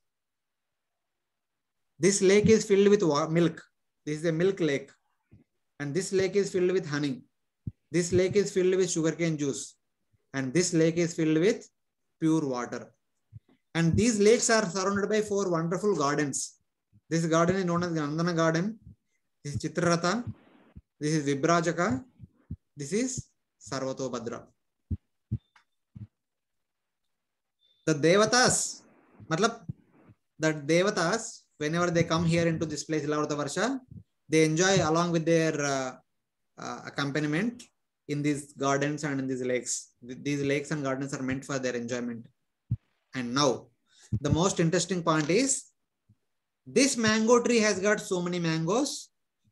A: This lake is filled with milk. This is a milk lake. And this lake is filled with honey. This lake is filled with sugarcane juice. And this lake is filled with pure water. And these lakes are surrounded by 4 wonderful gardens. This garden is known as Nandana garden. This is Chitraratha. This is Vibrajaka. This is Sarvatobhadra. The Devatas, whenever they come here into this place, Ilavrta Varsha, they enjoy along with their accompaniment in these gardens and in these lakes. These lakes and gardens are meant for their enjoyment. And now, the most interesting point is, this mango tree has got so many mangoes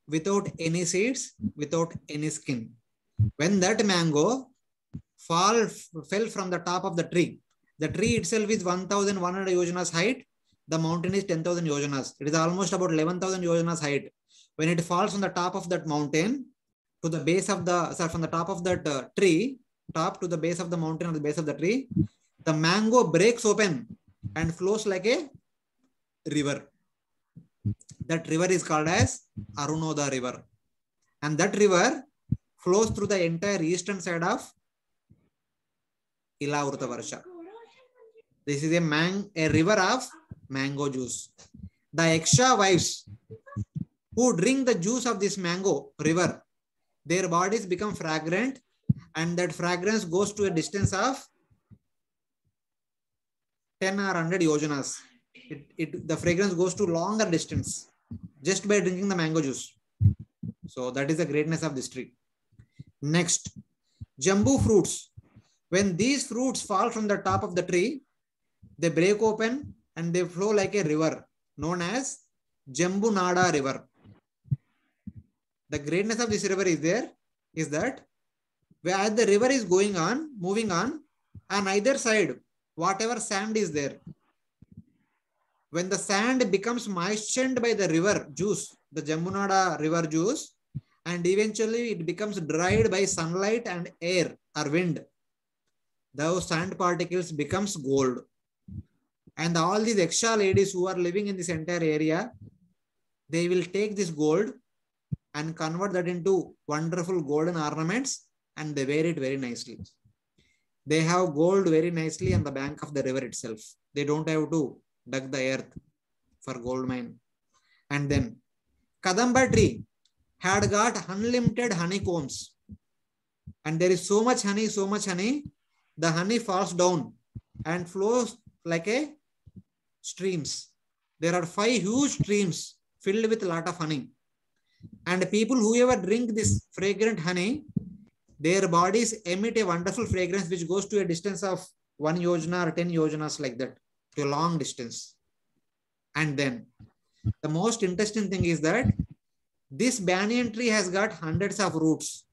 A: without any seeds, without any skin. When that mango fell from the top of the tree itself is 1100 yojanas height. The mountain is 10,000 yojanas. It is almost about 11,000 yojanas height. When it falls on the top of that mountain to the base of the, from the top of that tree, top to the base of the mountain or the base of the tree, the mango breaks open and flows like a river. That river is called as Arunoda river. And that river flows through the entire eastern side of Ilavrta Varsha. This is a river of mango juice. The Yaksha wives who drink the juice of this mango river, their bodies become fragrant, and that fragrance goes to a distance of 10 or 100 yojanas. The fragrance goes to longer distance just by drinking the mango juice. So that is the greatness of this tree. Next, jambu fruits. When these fruits fall from the top of the tree, they break open and they flow like a river known as Jambu Nada river. The greatness of this river is that as the river is going on, moving on either side, whatever sand is there, when the sand becomes moistened by the river juice, the Jambu Nada river juice, and eventually it becomes dried by sunlight and air or wind, those sand particles becomes gold. And all these Yaksha ladies who are living in this entire area, they will take this gold and convert that into wonderful golden ornaments and they wear it very nicely. They have gold very nicely on the bank of the river itself. They don't have to dig the earth for gold mine. And then Kadamba tree had got unlimited honeycombs. And there is so much honey, the honey falls down and flows like a streams. There are 5 huge streams filled with a lot of honey. And people whoever drink this fragrant honey, their bodies emit a wonderful fragrance which goes to a distance of 1 yojana or 10 yojanas like that, to a long distance. And then the most interesting thing is that this banyan tree has got hundreds of roots,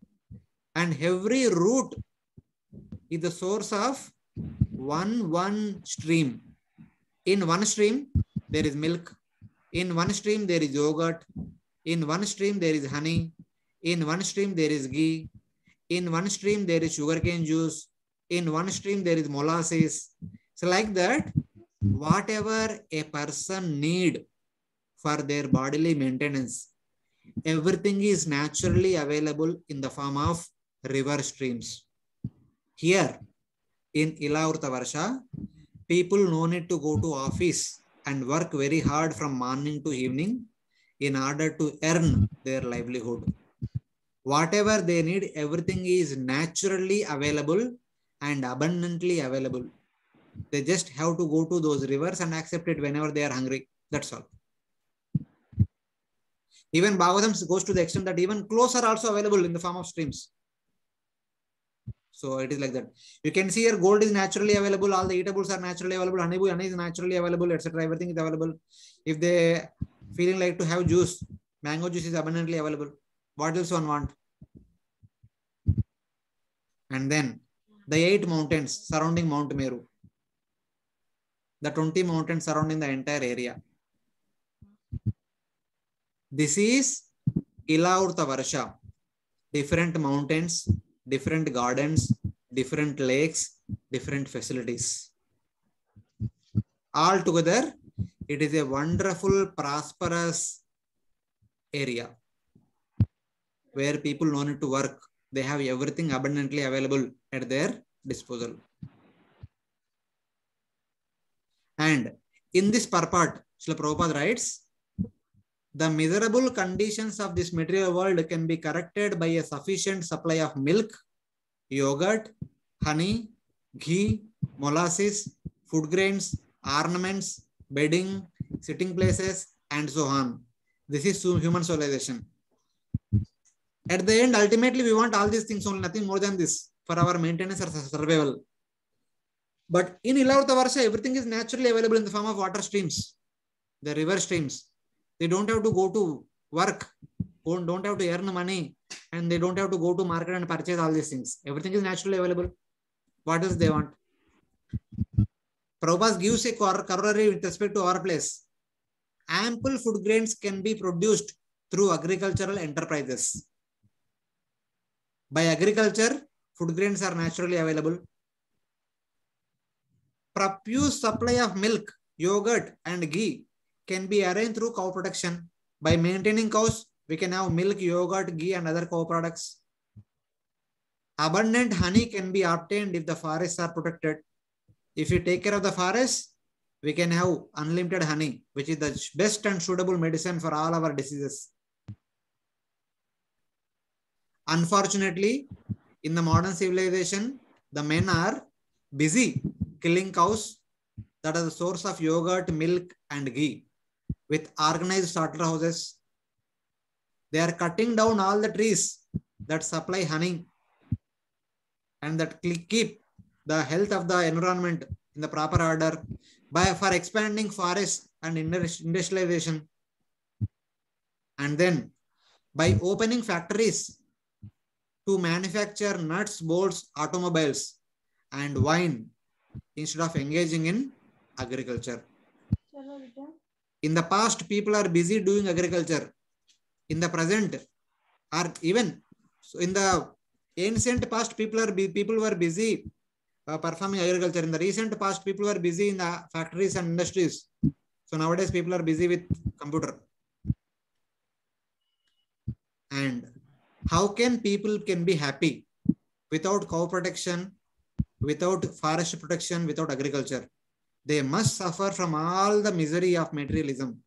A: and every root is the source of one stream. In one stream, there is milk. In one stream, there is yogurt. In one stream, there is honey. In one stream, there is ghee. In one stream, there is sugarcane juice. In one stream, there is molasses. So like that, whatever a person need for their bodily maintenance, everything is naturally available in the form of river streams. Here in Ilavrta Varsha, people no need to go to office and work very hard from morning to evening in order to earn their livelihood. Whatever they need, everything is naturally available and abundantly available. They just have to go to those rivers and accept it whenever they are hungry. That's all. Even Bhagavatam goes to the extent that even clothes are also available in the form of streams. So it is like that. You can see here gold is naturally available, all the eatables are naturally available, honey is naturally available, etc. Everything is available. If they feeling like to have juice, mango juice is abundantly available. What else one want? And then the 8 mountains surrounding Mount Meru. The 20 mountains surrounding the entire area. This is Ilavrta Varsha. Different mountains, different gardens, different lakes, different facilities. All together, it is a wonderful, prosperous area where people no need to work. They have everything abundantly available at their disposal. And in this purport, Srila Prabhupada writes, the miserable conditions of this material world can be corrected by a sufficient supply of milk, yogurt, honey, ghee, molasses, food grains, ornaments, bedding, sitting places, and so on. This is human civilization. At the end, ultimately, we want all these things only, nothing more than this for our maintenance or survival. But in Ilavrta Varsha, everything is naturally available in the form of water streams, the river streams. They don't have to go to work, don't have to earn money, and they don't have to go to market and purchase all these things. Everything is naturally available. What else they want? Prabhupada gives a corollary with respect to our place. Ample food grains can be produced through agricultural enterprises. By agriculture, food grains are naturally available. Profuse supply of milk, yogurt, and ghee can be arranged through cow production. By maintaining cows, we can have milk, yogurt, ghee, and other cow products. Abundant honey can be obtained if the forests are protected. If we take care of the forest, we can have unlimited honey, which is the best and suitable medicine for all our diseases. Unfortunately, in the modern civilization, the men are busy killing cows that are the source of yogurt, milk, and ghee with organized slaughterhouses. They are cutting down all the trees that supply honey and that keep the health of the environment in the proper order for expanding forests and industrialization. And then by opening factories to manufacture nuts, bolts, automobiles, and wine instead of engaging in agriculture. In the past, people are busy doing agriculture. In the present, or even so in the ancient past, people were busy performing agriculture. In the recent past, people were busy in the factories and industries. So nowadays, people are busy with computer. And how can people be happy without cow protection, without forest protection, without agriculture? They must suffer from all the misery of materialism.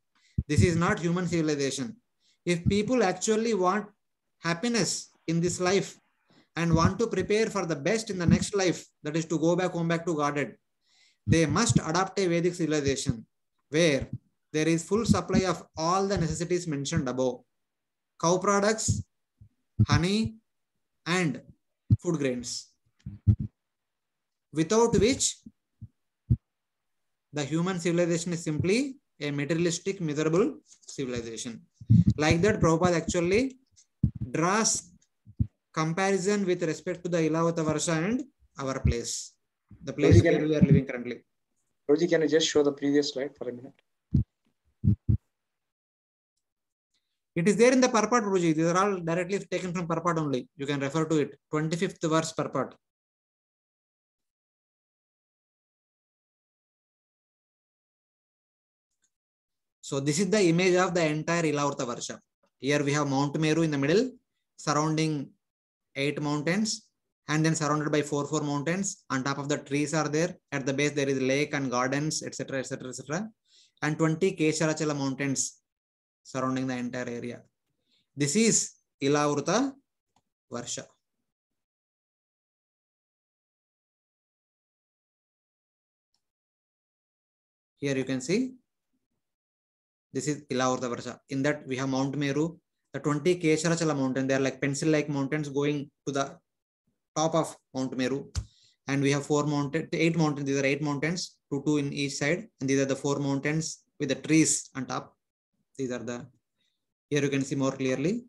A: This is not human civilization. If people actually want happiness in this life, and want to prepare for the best in the next life, that is to go back home, back to Godhead, they must adopt a Vedic civilization where there is full supply of all the necessities mentioned above: cow products, honey, and food grains, without which the human civilization is simply a materialistic, miserable civilization. Like that, Prabhupada actually draws comparison with respect to the Ilavata Varsha and our place, the place where we are living currently.
B: Roji, can you just show the previous slide for a minute?
A: It is there in the purport, Guruji. These are all directly taken from purport only. You can refer to it. 25th verse purport. So this is the image of the entire Ilavrta Varsha. Here we have Mount Meru in the middle, surrounding 8 mountains, and then surrounded by 4 mountains. On top of the trees are there. At the base there is lake and gardens, etc., etc., etc., and 20 Kesharachala mountains surrounding the entire area. This is Ilavrta Varsha. Here you can see this is Ilavrta Varsha. In that we have Mount Meru, the 20 Kesharachala mountain. They are like pencil-like mountains going to the top of Mount Meru. And we have 8 mountains. These are 8 mountains, 2 in each side. And these are the 4 mountains with the trees on top. These are the, here you can see more clearly,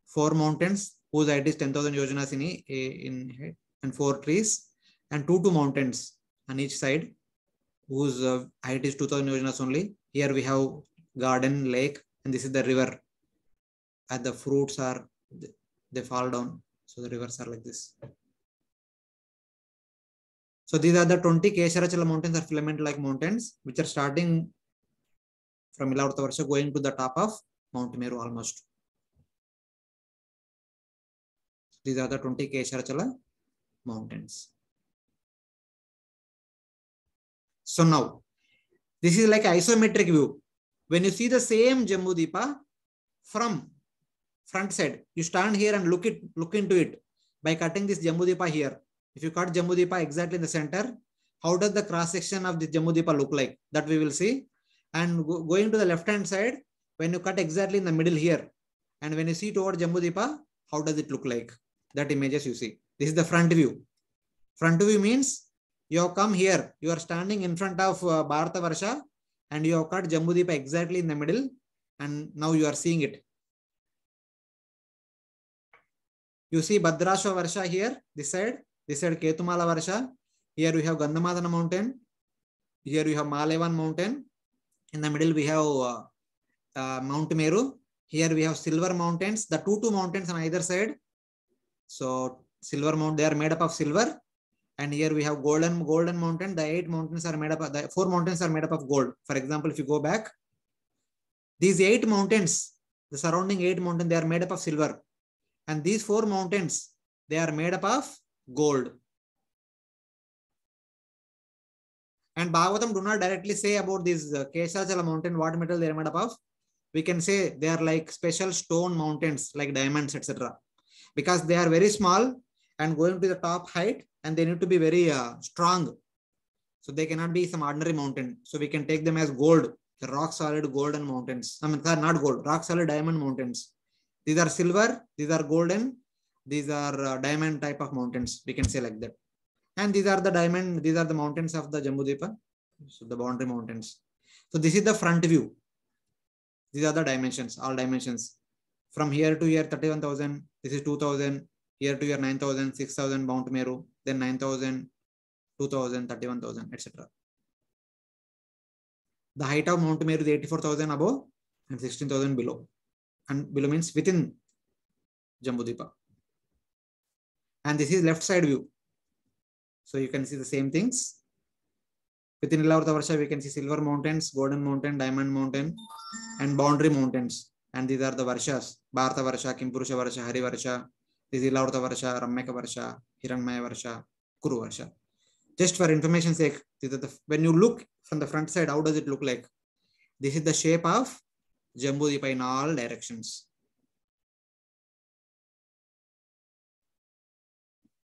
A: 4 mountains whose height is 10,000 yojanas in height, and 4 trees, and 2 mountains on each side whose height is 2,000 yojanas only. Here we have garden, lake, and this is the river. And the fruits are, they fall down. So the rivers are like this. So these are the 20 Kesharachala mountains or filament-like mountains, which are starting from Ilavrta Varsha going to the top of Mount Meru almost. These are the 20 Kesharachala mountains. So now, this is like isometric view. When you see the same Jambudvipa from front side, you stand here and look into it by cutting this Jambudvipa here. If you cut Jambudvipa exactly in the center, how does the cross section of this Jambudvipa look like? That we will see. And going to the left hand side, when you cut exactly in the middle here, and when you see toward Jambudvipa, how does it look like? That images you see. This is the front view. Front view means you have come here. You are standing in front of Bharata Varsha, and you have cut Jambudvipa exactly in the middle, and now you are seeing it. You see Bhadrashva Varsha here, this side Ketumala Varsha. Here we have Gandhamadana mountain. Here we have Malevan mountain. In the middle we have Mount Meru. Here we have silver mountains, the two mountains on either side. So silver mountain, they are made up of silver. And here we have golden mountain. The 8 mountains are made up of, the 4 mountains are made up of gold. For example, if you go back, these 8 mountains, the surrounding 8 mountains, they are made up of silver. And these 4 mountains, they are made up of gold. And Bhagavatam do not directly say about this Kesharachala mountain, what metal they are made up of. We can say they are like special stone mountains, like diamonds, etc. Because they are very small and going to the top height, and they need to be very strong. So they cannot be some ordinary mountain. So we can take them as gold, the rock solid golden mountains. I mean, not gold, rock solid diamond mountains. These are silver, these are golden, these are diamond type of mountains. We can say like that. And these are the diamond, these are the mountains of the Jambudvipa. So the boundary mountains. So this is the front view. These are the dimensions, all dimensions. From here to here, 31,000. This is 2,000. Here to here, 9,000, 6,000 Mount Meru. Then 9,000, 2,000, 31,000, etc. The height of Mount Meru is 84,000 above and 16,000 below. And below means within Jambudvipa. And this is left side view. So you can see the same things. Within Ilavrta Varsha, we can see silver mountains, golden mountain, diamond mountain, and boundary mountains. And these are the Varshas: Bharata Varsha, Kimpurusha Varsha, Hari Varsha, this is Ilavrta Varsha, Ramyaka Varsha, Hiranmaya Varsha, Kuru Varsha. Just for information sake, when you look from the front side, how does it look like? This is the shape of Jambudvipa in all directions.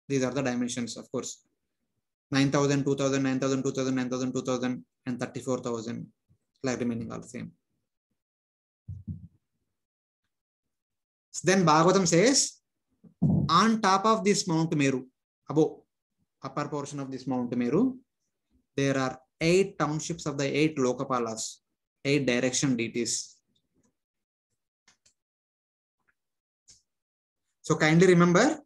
A: These are the dimensions, of course. 9,000, 2,000, 9,000, 2,000, 9,000, 2,000, and 34,000, like remaining all same. Then Bhagavatam says, on top of this Mount Meru, above, upper portion of this Mount Meru, there are 8 townships of the 8 Lokapalas, 8 direction deities. So kindly remember,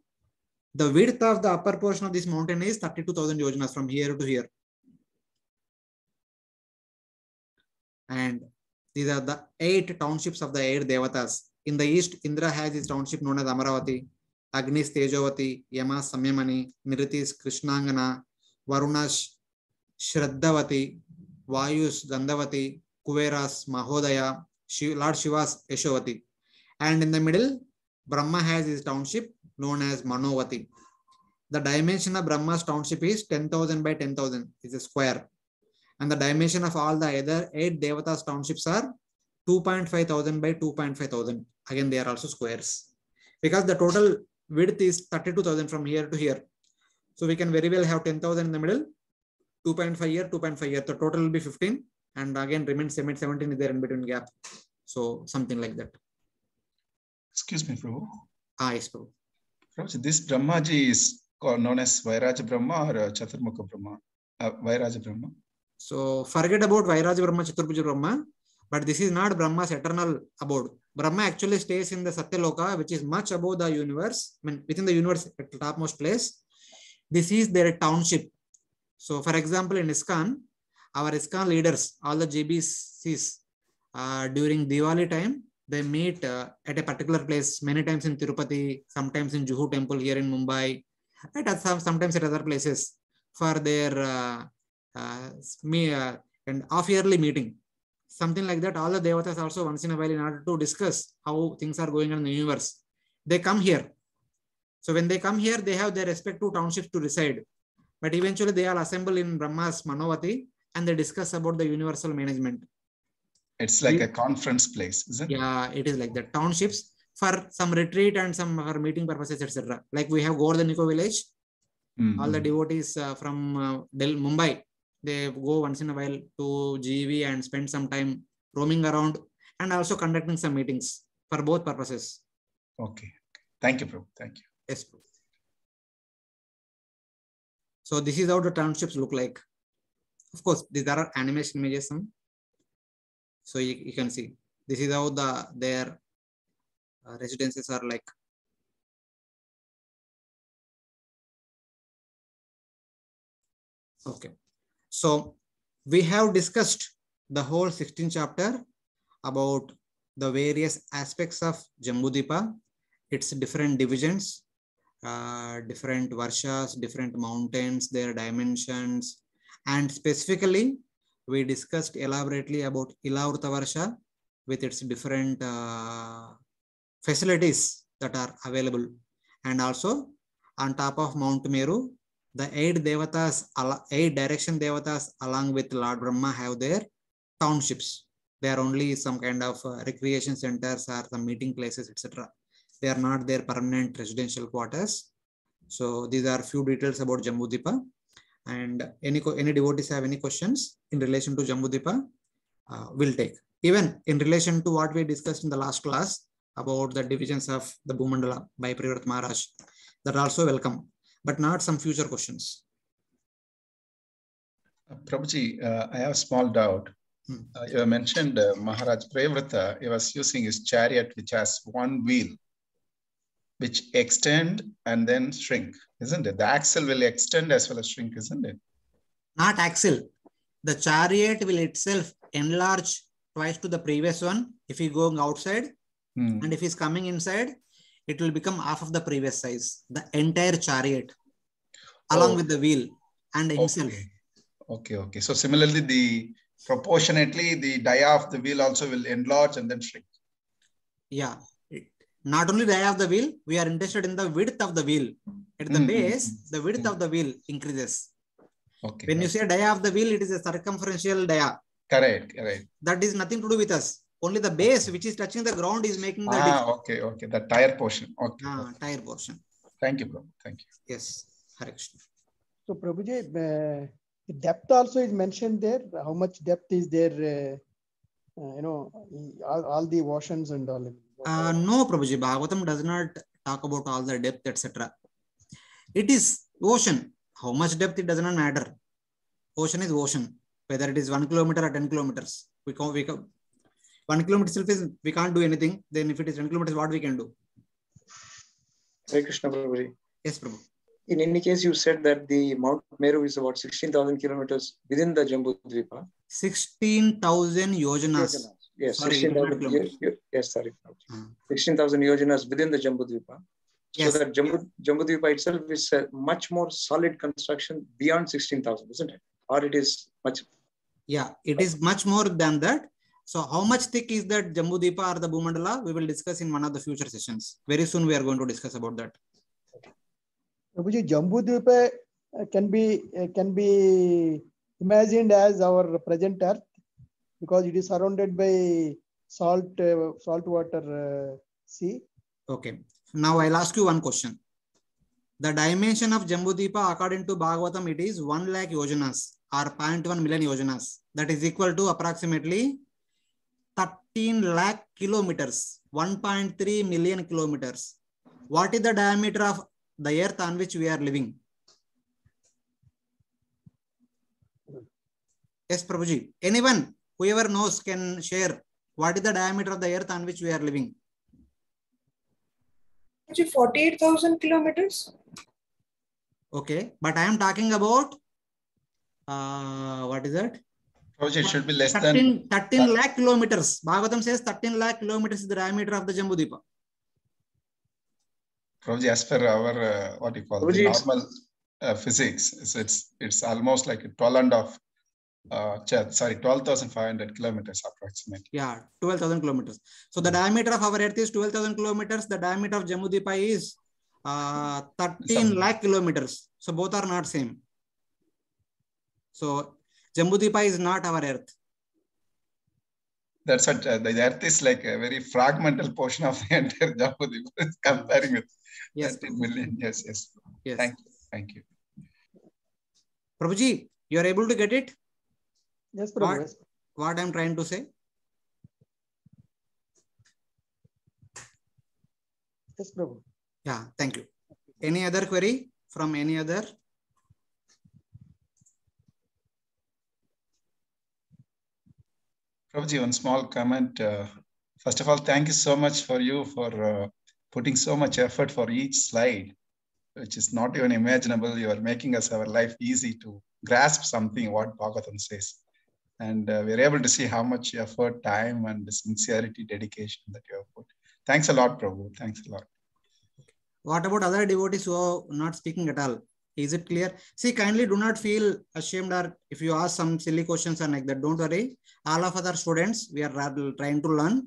A: the width of the upper portion of this mountain is 32,000 yojanas from here to here. And these are the 8 townships of the 8 devatas. In the east, Indra has his township known as Amaravati, Agni is Tejavati, Yama Samyamani, Niriti is Krishnangana, Varuna Shraddhavati, Vayus Gandhavati, Kuveras Mahodaya, Lord Shiva's Yashovati. And in the middle, Brahma has his township known as Manovati. The dimension of Brahma's township is 10,000 by 10,000. It's a square. And the dimension of all the other 8 devatas townships are 2,500 by 2,500. Again, they are also squares. Because the total width is 32,000 from here to here. So we can very well have 10,000 in the middle, 2.5 here, 2.5 here. The total will be 15. And again, remains 17 is there in between gap. So something like that.
E: Excuse me, Prabhu.
A: Yes, Prabhu.
E: Prabhuji, this Brahmaji is known as Vairaja Brahma or Chaturmukha Brahma? Vairaja Brahma.
A: So forget about Vairaja Brahma, Chaturbhuja Brahma, but this is not Brahma's eternal abode. Brahma actually stays in the Satyaloka, which is much above the universe, I mean, within the universe at the topmost place. This is their township. So for example, in ISKCON, our ISKCON leaders, all the JBCs, during Diwali time, they meet at a particular place, many times in Tirupati, sometimes in Juhu temple here in Mumbai, sometimes at other places for their and off-yearly meeting. Something like that. All the devatas also once in a while, in order to discuss how things are going on in the universe, they come here. So when they come here, they have their respective townships to reside. But eventually they all assemble in Brahma's Manovati and they discuss about the universal management.
E: It's like a conference place, is it?
A: Yeah, it is like that. Townships for some retreat and some for meeting purposes, etc. Like we have Govardhan Eco Village. All the devotees from Mumbai, they go once in a while to GV and spend some time roaming around and also conducting some meetings for both purposes.
E: Okay. Thank you, Prabhu. Thank you.
A: Yes, Prabhu. So this is how the townships look like. Of course, these are animation images. So you can see this is how their residences are like. Okay. So we have discussed the whole 16th chapter about the various aspects of Jambudvipa, its different divisions, different varshas, different mountains, their dimensions, and specifically we discussed elaborately about Ilavrita Varsha with its different facilities that are available, and also on top of Mount Meru, the 8 devatas, 8 direction devatas along with Lord Brahma have their townships. They are only some kind of recreation centers or some meeting places, etc. They are not their permanent residential quarters. So these are few details about Jambudvipa. And any devotees have any questions in relation to Jambudvipa, we'll take. Even in relation to what we discussed in the last class about the divisions of the Bhumandala by Priyavrata Maharaj, that also welcome, but not some future questions.
E: Prabhuji, I have a small doubt. You mentioned Maharaj Priyavrata, he was using his chariot which has one wheel, which extend and then shrink, isn't it? The axle will extend as well as shrink, isn't it?
A: Not axle. The chariot will itself enlarge twice to the previous one if he going outside, and if he's coming inside, it will become half of the previous size. The entire chariot, along with the wheel and himself.
E: Okay. So similarly, proportionately, the dia of the wheel also will enlarge and then shrink. Yeah.
A: Not only the dia of the wheel, we are interested in the width of the wheel. At the base, the width of the wheel increases.
E: Okay.
A: When you say dia of the wheel, it is a circumferential dia.
E: Correct.
A: That is nothing to do with us. Only the base which is touching the ground is making the difference.
E: Okay. The tire portion. Okay.
A: Tire portion.
E: Thank you, bro. Thank you.
A: Yes. Hare Krishna.
D: So Prabhuji, the depth also is mentioned there. How much depth is there? All the oceans and all.
A: No, Prabhuji, Bhagavatam does not talk about all the depth, etc. It is ocean. How much depth, it does not matter. Ocean is ocean. Whether it is 1 kilometer or 10 kilometers. 1 kilometer itself is, we can't do anything. Then if it is 10 kilometers, what we can do?
B: Hare Krishna, Prabhuji.
A: Yes, Prabhu.
B: In any case, you said that the Mount Meru is about 16,000 kilometers within the Jambu Dvipa.
A: 16,000 yojanas.
B: Yes,
A: Sorry,
B: 16,000. Yes, sorry. 16,000 yojanas within the Jambu Dvipa.
A: Yes.
B: So that Jambu Dvipa itself is a much more solid construction beyond 16,000, isn't it? Or it is much.
A: Yeah, it is much more than that. So how much thick is that Jambu Dvipa or the Bhumandala? We will discuss in one of the future sessions. Very soon we are going to discuss about that.
D: Prabhuji, Jambu Dvipa can be imagined as our present Earth because it is surrounded by saltwater sea.
A: Okay. Now I'll ask you one question. The dimension of Jambu Dvipa according to Bhagavatam, it is 1 lakh yojanas or 0.1 million yojanas. That is equal to approximately 13 lakh kilometers, 1.3 million kilometers. What is the diameter of the earth on which we are living? Yes, Prabhuji. Anyone, whoever knows can share. What is the diameter of the earth on which we are living?
F: 48,000 kilometers.
A: Okay, but I am talking about, what is that?
E: Prabhuji, it should be less
A: 13 lakh kilometers. Bhagavatam says 13 lakh kilometers is the diameter of the Jambu Dvipa.
E: Prabhuji, as per our, what you call,
B: Prabhuji,
E: the normal physics, it's almost like 12,500 kilometers approximately.
A: Yeah, 12,000 kilometers. So the diameter of our earth is 12,000 kilometers. The diameter of Jambu Dvipa is 13 lakh kilometers. So both are not same. So Jambu Dvipa is not our earth.
E: That's what the earth is like a very fragmental portion of the entire Jambu Dvipa comparing with 13 million. Yes. Thank you.
A: Prabhuji, you are able to get it?
D: Yes, Prabhu.
A: What I am trying to say?
D: Yes, Prabhu.
A: Yeah, thank you. Any other query from any other?
E: Prabhuji, one small comment. First of all, thank you so much for putting so much effort for each slide, which is not even imaginable. You are making our life easy to grasp something what Bhagavatam says. And we're able to see how much effort, time, and sincerity, dedication that you have put. Thanks a lot, Prabhu. Thanks a lot.
A: What about other devotees who are not speaking at all? Is it clear? See, kindly do not feel ashamed, or if you ask some silly questions or like that, don't worry. All of us are students. We are trying to learn.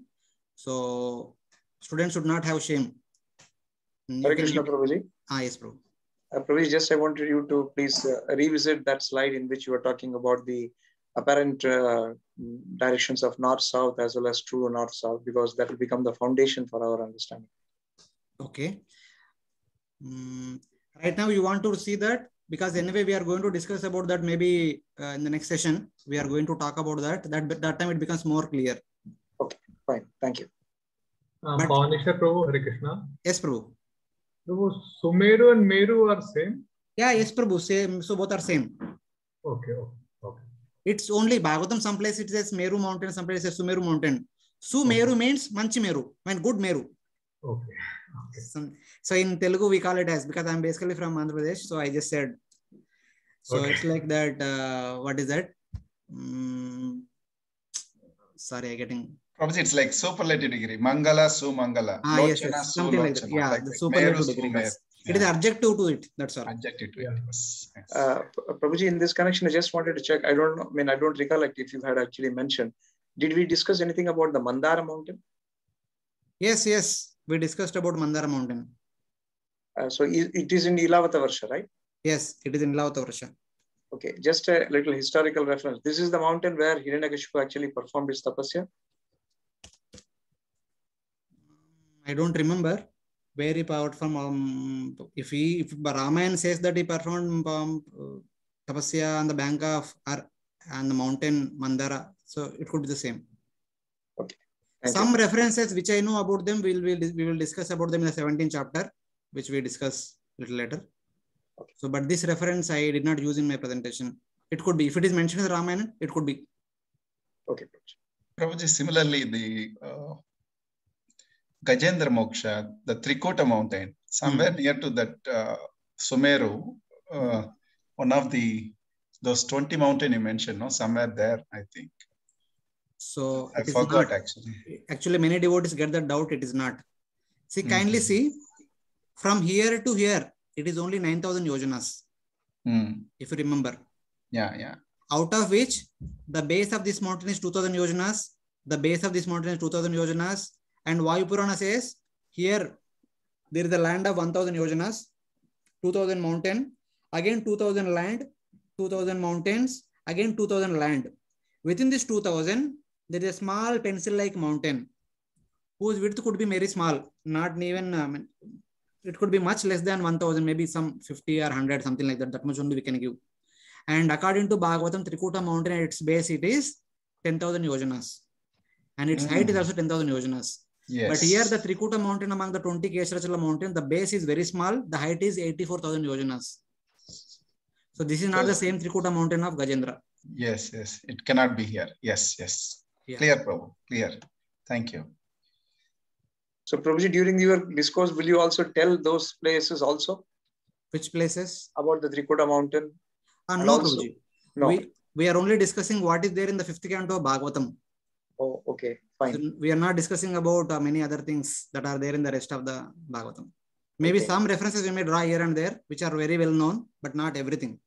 A: So students should not have shame.
B: Hare Krishna, Prabhuji.
A: Yes, Prabhu.
B: Prabhuji, just I wanted you to please revisit that slide in which you were talking about the apparent directions of north-south as well as true north-south, because that will become the foundation for our understanding.
A: Okay. Right now you want to see that, because anyway we are going to discuss about that maybe in the next session. We are going to talk about that time it becomes more clear.
B: Okay, fine. Thank you.
G: Bhavaneshwar Prabhu, Hare Krishna.
A: Yes, Prabhu.
G: Prabhu, Sumeru and Meru are same?
A: Yeah, yes, Prabhu, same. So both are same.
G: Okay.
A: It's only Bhagavatam, some place it says Meru mountain, some place it says Sumeru mountain. Sumeru means Manchi Meru, good Meru.
G: Okay.
A: So in Telugu we call it as, because I'm basically from Andhra Pradesh, so I just said. So it's like that. What is that? Sorry, I'm getting.
E: Probably it's like superlative degree. Mangala, Sumangala.
A: Yes, something like that. Yeah, the superlative degree. It is adjective to it. That's all.
E: Adjective to it. Yes.
B: Prabhuji, in this connection, I just wanted to check. I don't know. I mean, I don't recollect if you had actually mentioned. Did we discuss anything about the Mandara mountain?
A: Yes. We discussed about Mandara mountain.
B: So it is in Ilavata Varsha, right?
A: Yes, it is in Ilavata Varsha.
B: Okay, just a little historical reference. This is the mountain where Hiranyakashipu actually performed his tapasya.
A: I don't remember. where he performed. If Ramayana says that he performed tapasya on the bank of on the mountain Mandara, so it could be the same.
B: Okay.
A: Some references which I know about them, we will discuss about them in the 17th chapter, which we discuss a little later.
B: Okay.
A: So, but this reference I did not use in my presentation. It could be, if it is mentioned in the Ramayana, it could be.
B: Okay.
E: Prabhuji, similarly, the Gajendra Moksha, the Trikuta mountain, somewhere near to that Sumeru, one of those 20 mountain you mentioned, no, somewhere there, I think.
A: So
E: I forgot actually.
A: Actually, many devotees get that doubt. It is not. See, kindly see, from here to here, it is only 9,000 yojanas. If you remember.
E: Yeah.
A: Out of which the base of this mountain is 2,000 yojanas. The base of this mountain is 2,000 yojanas. And Vayu Purana says, here there is a land of 1,000 yojanas, 2,000 mountain, again 2,000 land, 2,000 mountains, again 2,000 land. Within this 2,000, there is a small pencil-like mountain whose width could be very small, not even, it could be much less than 1,000, maybe some 50 or 100, something like that. That much only we can give. And according to Bhagavatam, Trikuta mountain at its base, it is 10,000 yojanas. And its height is also 10,000 yojanas.
E: Yes.
A: But here the Trikuta mountain among the 20 Kesharachala mountain, the base is very small. The height is 84,000 yojanas. So this is not the same Trikuta mountain of Gajendra.
E: Yes. It cannot be here. Yes. Yeah. Clear, Prabhu. Clear. Thank you.
B: So, Prabhuji, during your discourse, will you also tell those places also?
A: Which places?
B: About the Trikuta mountain?
A: No, also, Prabhuji.
B: No.
A: We are only discussing what is there in the 5th canto of Bhagavatam.
B: Oh, okay. Fine.
A: So we are not discussing about many other things that are there in the rest of the Bhagavatam. Maybe some references we may draw here and there, which are very well known, but not everything.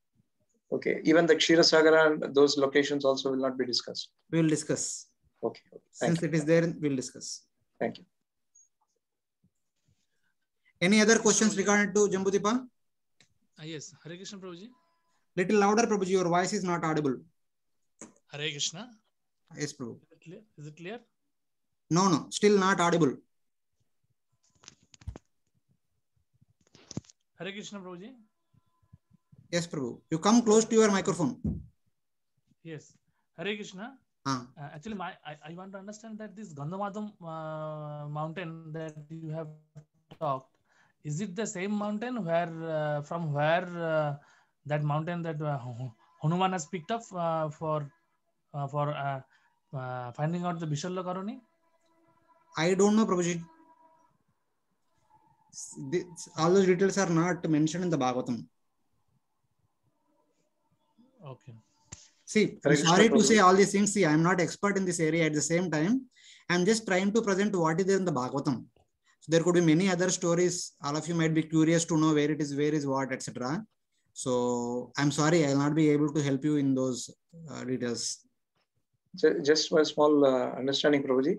B: Okay. Even the Kshirosagar and those locations also will not be discussed.
A: We will discuss.
B: Okay.
A: Since it is there, we will discuss.
B: Thank you.
A: Any other questions regarding to Jambudvipa?
C: Yes. Hare Krishna, Prabhuji.
A: Little louder, Prabhuji. Your voice is not audible.
C: Hare Krishna.
A: Yes, Prabhu.
C: Is it clear?
A: No. Still not audible.
C: Hare Krishna, Prabhuji.
A: Yes, Prabhu. You come close to your microphone.
C: Yes. Hare Krishna. Actually, I want to understand that this Gandhamadam mountain that you have talked, is it the same mountain where from where that mountain that Hanuman has picked up for finding out the Bishalya Karuni?
A: I don't know, Prabhuji. All those details are not mentioned in the Bhagavatam.
C: Okay.
A: See, I'm sorry to say all these things. See, I'm not expert in this area. At the same time, I'm just trying to present what is there in the Bhagavatam. So there could be many other stories. All of you might be curious to know where is what, etc. So I'm sorry, I'll not be able to help you in those details.
B: Just one small understanding, Prabhuji.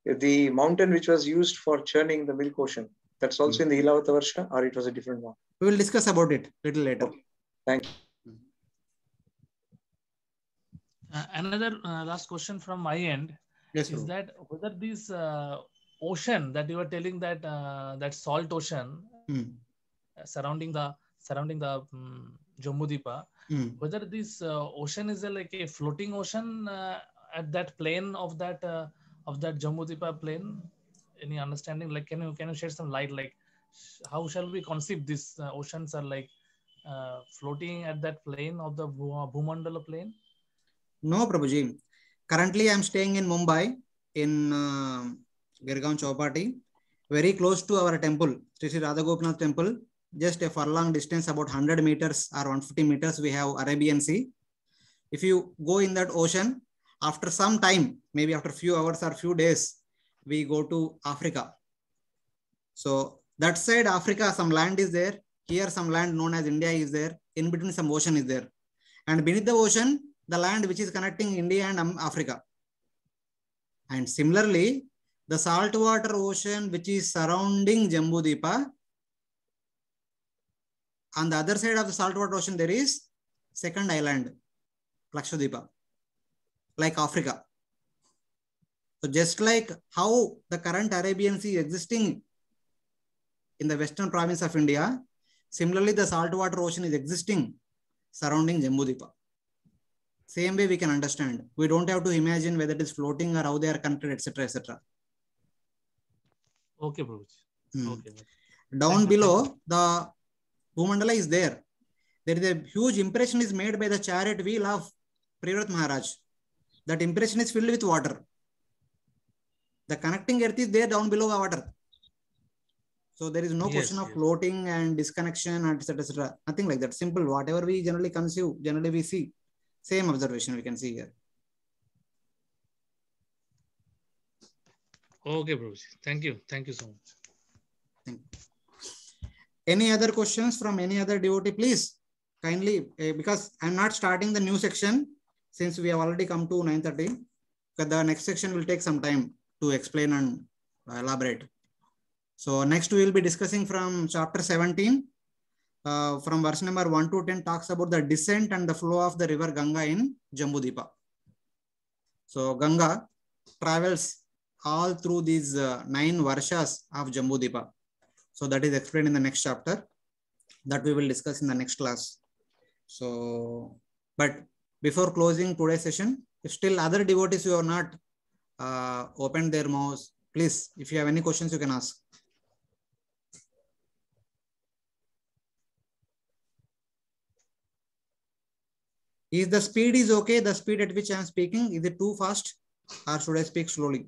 B: The mountain which was used for churning the milk ocean, that's also in the Ilavata Varsha, or it was a different one?
A: We will discuss about it a little later.
B: Okay. Thank you.
C: Another last question from my end is that whether this ocean that you were telling that that salt ocean surrounding the Jambudvipa, whether this ocean is like a floating ocean at that plane of that Jambudvipa plain? Any understanding? Like, can you shed some light? Like, how shall we conceive these oceans are like floating at that plane of the Bhumandala plane?
A: No, Prabhuji. Currently, I'm staying in Mumbai in Girgaon Chowpatty, very close to our temple, Sri Radha Gopinath temple. Just a furlong distance, about 100 meters or 150 meters, we have Arabian Sea. If you go in that ocean, after some time, maybe after few hours or few days, we go to Africa. So that side Africa, some land is there. Here some land known as India is there. In between some ocean is there. And beneath the ocean, the land which is connecting India and Africa. And similarly, the saltwater ocean which is surrounding Jambudvipa, on the other side of the saltwater ocean, there is second island, Lakshadweepa, like Africa. So just like how the current Arabian Sea is existing in the western province of India. Similarly, the saltwater ocean is existing surrounding Jambudvipa. Same way we can understand. We don't have to imagine whether it is floating or how they are connected, etc., etc.
C: Okay, Prabhuji. Okay.
A: Down below, the Bhumandala is there. There is a huge impression is made by the chariot wheel of Priyavrat Maharaj. That impression is filled with water. The connecting earth is there down below the water. So there is no question of floating and disconnection, etc., etc. Nothing like that. Simple. Whatever we generally conceive, generally we see. Same observation we can see here.
C: Okay, Prabhuji. Thank you. Thank you so much.
A: Thank you. Any other questions from any other devotee, please? Kindly, because I'm not starting the new section since we have already come to 9:30. The next section will take some time to explain and elaborate. So next we will be discussing from chapter 17, from verse number 1 to 10 talks about the descent and the flow of the river Ganga in Jambudvipa. So Ganga travels all through these 9 varshas of Jambudvipa. So that is explained in the next chapter that we will discuss in the next class. So, but before closing today's session, if still other devotees who have not opened their mouths, please, if you have any questions, you can ask. Is the speed is okay? The speed at which I am speaking, is it too fast or should I speak slowly?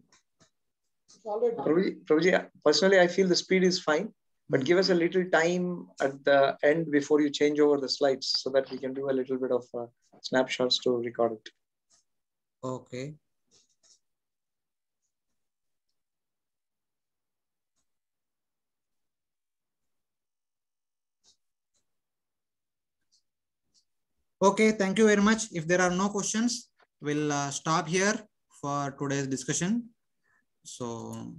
B: Prabhuji, personally, I feel the speed is fine, but give us a little time at the end before you change over the slides so that we can do a little bit of snapshots to record it.
A: Okay. Okay, thank you very much. If there are no questions, we'll stop here for today's discussion. So